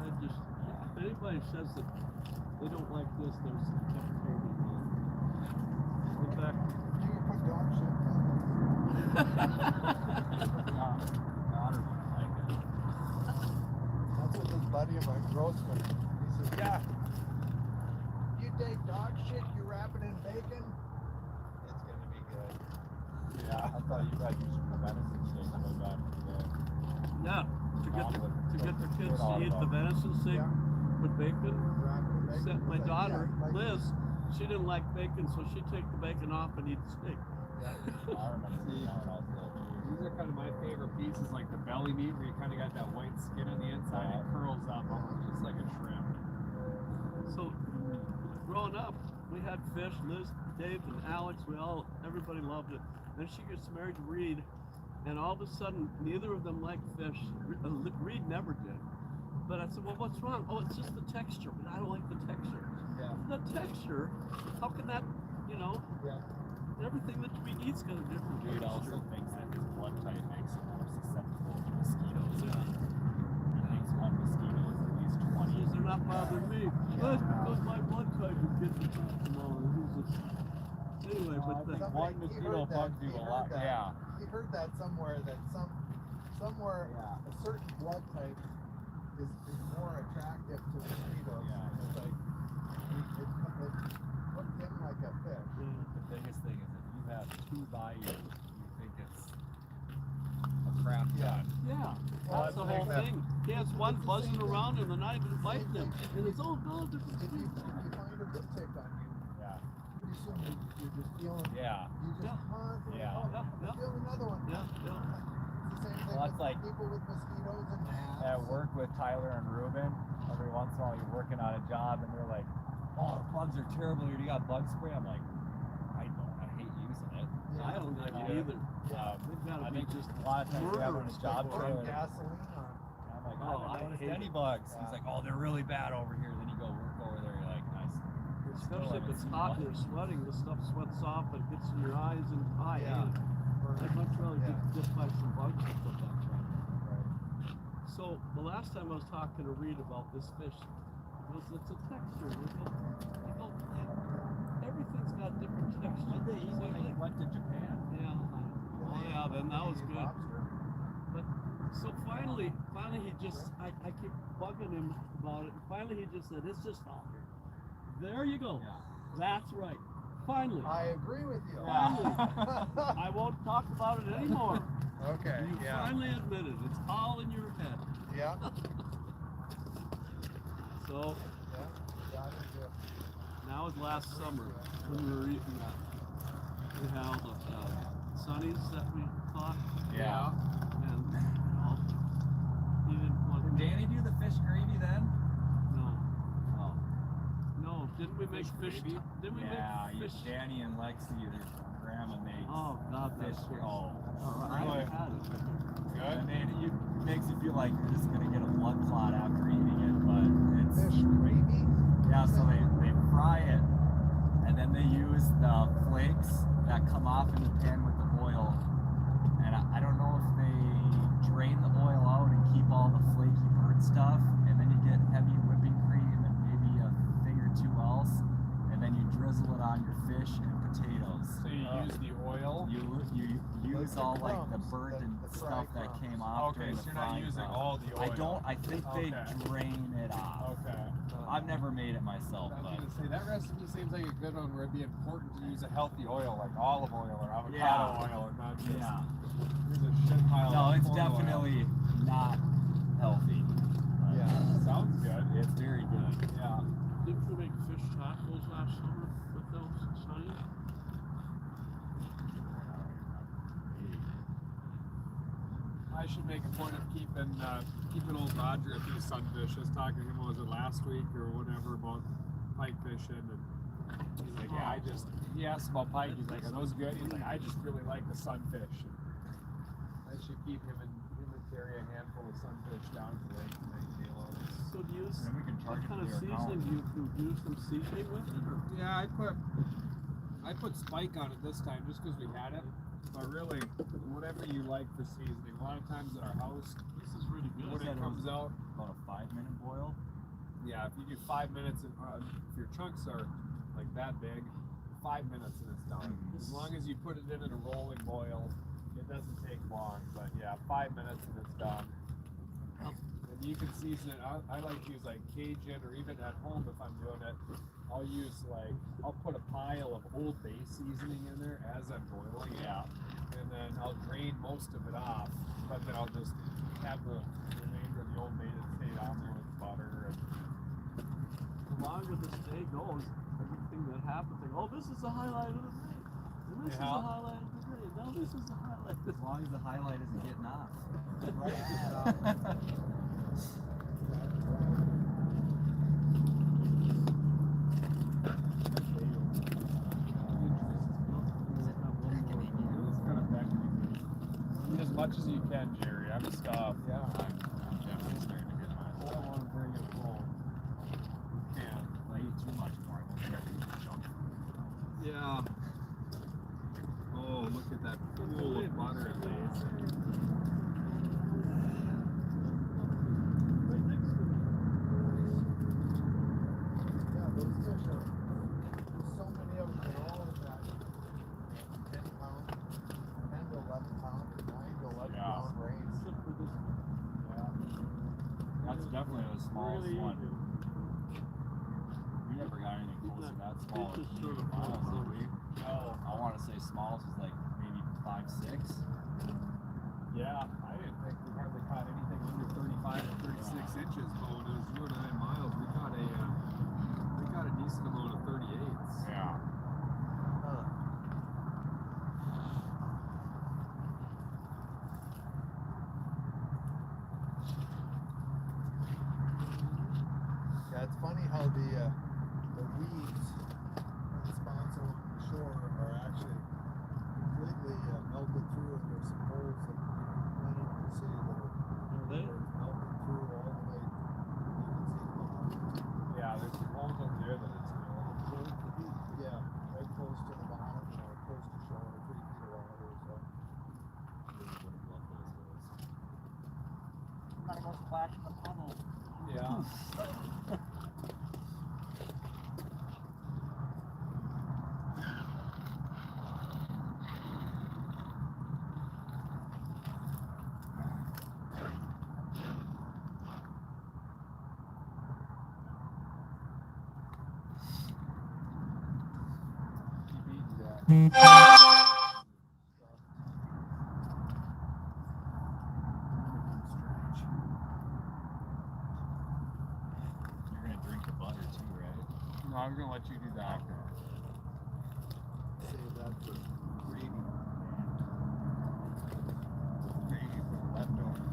I just, if anybody says that they don't like this, there's something terribly wrong. In fact, You can put dog shit on Daughter wouldn't like it. That's what this buddy of mine, Grossman, he says, yeah, you take dog shit, you wrap it in bacon, it's gonna be good. Yeah, I thought you guys used to venison steak like that today. yeah, to get their kids to All eat the about- venison steak Yeah. with bacon. Wrap it in bacon. Except my It's like, daughter, yeah, like- Liz, she didn't like bacon, so she'd take the bacon off and eat the steak. I remember seeing that when I was little. These are kind of my favorite pieces, like the belly meat where you kind of got that white skin on the inside and it curls up almost just like a shrimp. So, growing up, we had fish. Liz, Dave, and Alex, everybody loved it. Then she gets married to Reed, And all of a sudden, neither of them liked fish. Reed never did. But I said, well, what's wrong? Oh, it's just the texture. But I don't like the texture. Yeah. The texture? How can that, Yeah. everything that we eat's got a different Reed texture. also thinks that his blood type makes him more susceptible to mosquitoes. He thinks one mosquito is at least 20. Jeez, they're not bothering me. That's because my blood type is getting Anyway, but I think the, one mosquito bugs you a lot. Yeah. He heard that somewhere that somewhere Yeah. a certain blood type is more attractive to mosquitoes. Yeah. And it's like it hooked him like a fish. The biggest thing is if you have two by you think it's a crap ton. yeah, Well, that's the I think whole that- thing. He has one it's the buzzing same thing. around and they're not even biting him. thing. And it's all no different If you species. find a bit tick on you, Yeah. pretty soon you're just feeling. Yeah. You just Yeah. constantly. Yeah. Oh, Yeah. feel another one. Yeah, yeah. It's the same thing Well, that's with like- people with mosquitoes and gnats. At work with Tyler and Ruben, every once in a while you're working on a job and they're like, oh, bugs are terrible here. You got bug spray? I'm like, I don't. I hate using it. I don't like it Yeah. either. They've got I to be think just a lot of times we have on a murderous job before. trailer. Gasoline on. I'm like, Oh, I I haven't noticed hate any it. bugs. Yeah. He's like, oh, they're really bad over here. Then you go work over there. You're like, nice. Especially if it's hot and you're sweating, the stuff sweats off and gets in your eyes and I Yeah. hate it. I'd much rather just buy some bugs and put that crap. Right. So the last time I was talking to Reed about this fish, it's a texture. Everything's got different texture. What they eat when they went to Japan? Yeah. Oh yeah, then that was good. Lobster? But so finally he just I keep bugging him about it. And finally he just said, it's just all here. There you go. Yeah. That's right. Finally. I agree with you. Finally. I won't talk about it anymore. Okay. You finally admitted it's all in your head. Yeah. So Yeah. Got it. Yeah. that was last summer when we were eating that. We had all the sunnies that we caught. Yeah. And he didn't want Did Danny do the fish gravy then? No. Oh. No, didn't we make fish? gravy? Didn't we Yeah, make fish? Danny and Lexi, their grandma makes Oh God, fish. that's good. Oh. I Really? haven't had it. Good. And it makes you feel like you're just gonna get a blood clot after eating it, but it's Fish gravy? yeah. So they fry it, and then they use the flakes that come off in the pan with the oil. And I don't know if they drain the oil out and keep all the flaky bird stuff, and then you get heavy whipping cream and maybe a thing or two else, and then you drizzle it on your fish and potatoes. So you use the oil. You use the all like the crumbs, burnt and the stuff fried that crumbs. came off Okay, during so the you're not frying using process. all the oil. I think they Okay. drain it off. Okay. I've never made it myself, I was but gonna say that recipe seems like a good one where it'd be important to use a healthy oil like olive oil or avocado Yeah. oil and not just yeah. here's a shit pile No, of it's corn oil. definitely not healthy. but Yeah. Sounds good. It's very good. Yeah. Didn't we make fish tacos last summer with those sunnies? I should make a point of keeping old Roger a few sunfish. I was talking to him, was it last week or whatever, about pike fishing, and he's like, yeah, he asked about pike, he's like, are those good? He's like, I just really like the sunfish. I should keep him and carry a handful of sunfish down to the lake and make kilos. So do you use And then we can charge what it kind of to your account. seasoning? Do you use some seasoning with it? Or? Yeah, I put spike on it this time just because we had it. But really, whatever you like for seasoning. A lot of times at our house, This is really good. when it comes out, About a 5-minute boil. yeah, if you do 5 minutes, and if your chunks are like that big, 5 minutes and it's done. As long as you put it in a rolling boil, it doesn't take long. But yeah, 5 minutes and it's done. And you can season it. I like to use like Cajun, or even at home if I'm doing it, I'll put a pile of Old Bay seasoning in there as I'm boiling it. Yeah. And then I'll drain most of it off, but then I'll just have the remainder of the Old Bay that stayed on there with butter. And The longer this day goes, everything that happens, like, oh, this is the highlight of the day. And this is the Yeah. highlight of the day. Now this is the highlight. As long as the highlight isn't getting off. It's kind of back. He doesn't much as you can, Jerry. I'm stuffed. Yeah. I'm definitely starting to get my. I don't want to bring it full. Yeah. If I eat too much more, I won't think I can eat junk. Yeah. Oh, look at that pool of butter it lays. Right next to it. Yeah, those fish are, there's so many of them, they're all in that 10 pound, 10 to 11 pound, or 9 to 11 Yeah. pound range. Except for this one. Yeah. That's definitely the smallest Really one. easy. We never got anything close to that small. It's just sort of Miles, did full we? No. I want to say smallest is like maybe 5, 6. Yeah, I didn't think we hardly caught anything under 35 or 36 inches going. It was you and I, Miles. We caught a decent amount of 38s. Yeah. Huh. Yeah, it's funny how the weeds on the spots along the shore are actually completely melted through, and there's some holes that plenty you can see that Are they? are melted through all the way. You can see the bottom. Yeah, there's some holes over there that it's Close to the beach. Yeah, right close to the bottom, close to shore, 3 feet of water. So Gotta go splash in the puddle. Yeah. Keep eating that. You're gonna drink the butter too, right? No, I was gonna let you do that. save that for Gravy. Gravy for the leftover.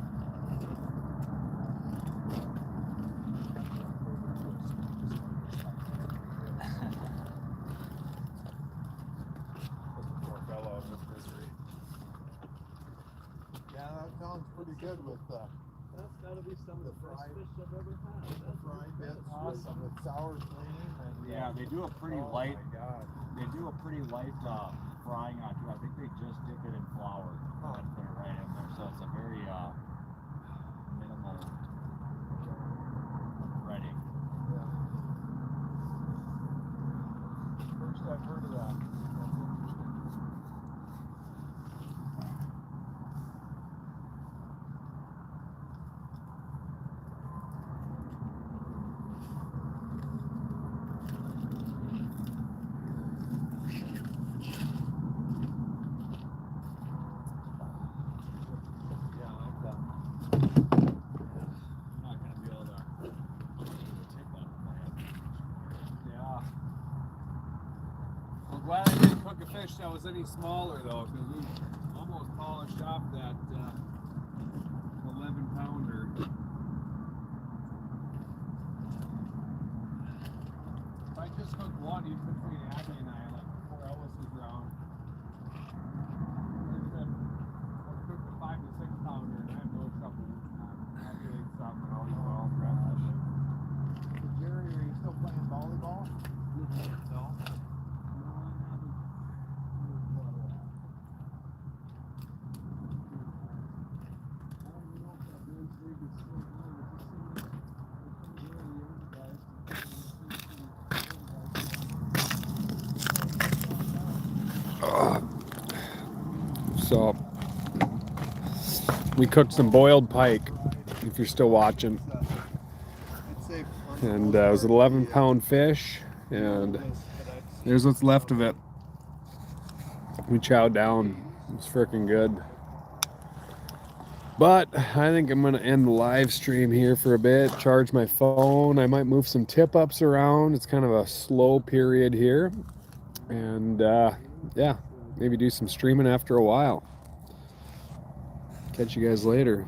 Poor fellow in this misery. Yeah, that sounds pretty good with That's gotta be some of the best fried- fish I've ever had. the That's fried bits awesome. with sour cream and Yeah, they do a pretty oh light. my God. They do a pretty light frying on too. I think they just dip it in flour Huh. and put it right in there. So it's a very minimal breading. Yeah. First I've heard of that. That's interesting. Yeah, I like that. I'm not gonna be able to take that plant. Yeah. I'm glad I didn't cook a fish that was any smaller though, because we almost polished off that 11 pounder. If I just cooked one, even between Abby and I, like before Ellis was around, I'll cook a 5 to 6 pounder, and I have no trouble with that. I'll get it some and I'll eat well fresh. So Jerry, are you still playing volleyball? No. So we cooked some boiled pike, if you're still watching, I'd say and it was an 11-pound fish, and there's what's left of it. We chowed down. It was freaking good. But I think I'm gonna end the live stream here for a bit, charge my phone. I might move some tip ups around. It's kind of a slow period here, and yeah, maybe do some streaming after a while. Catch you guys later.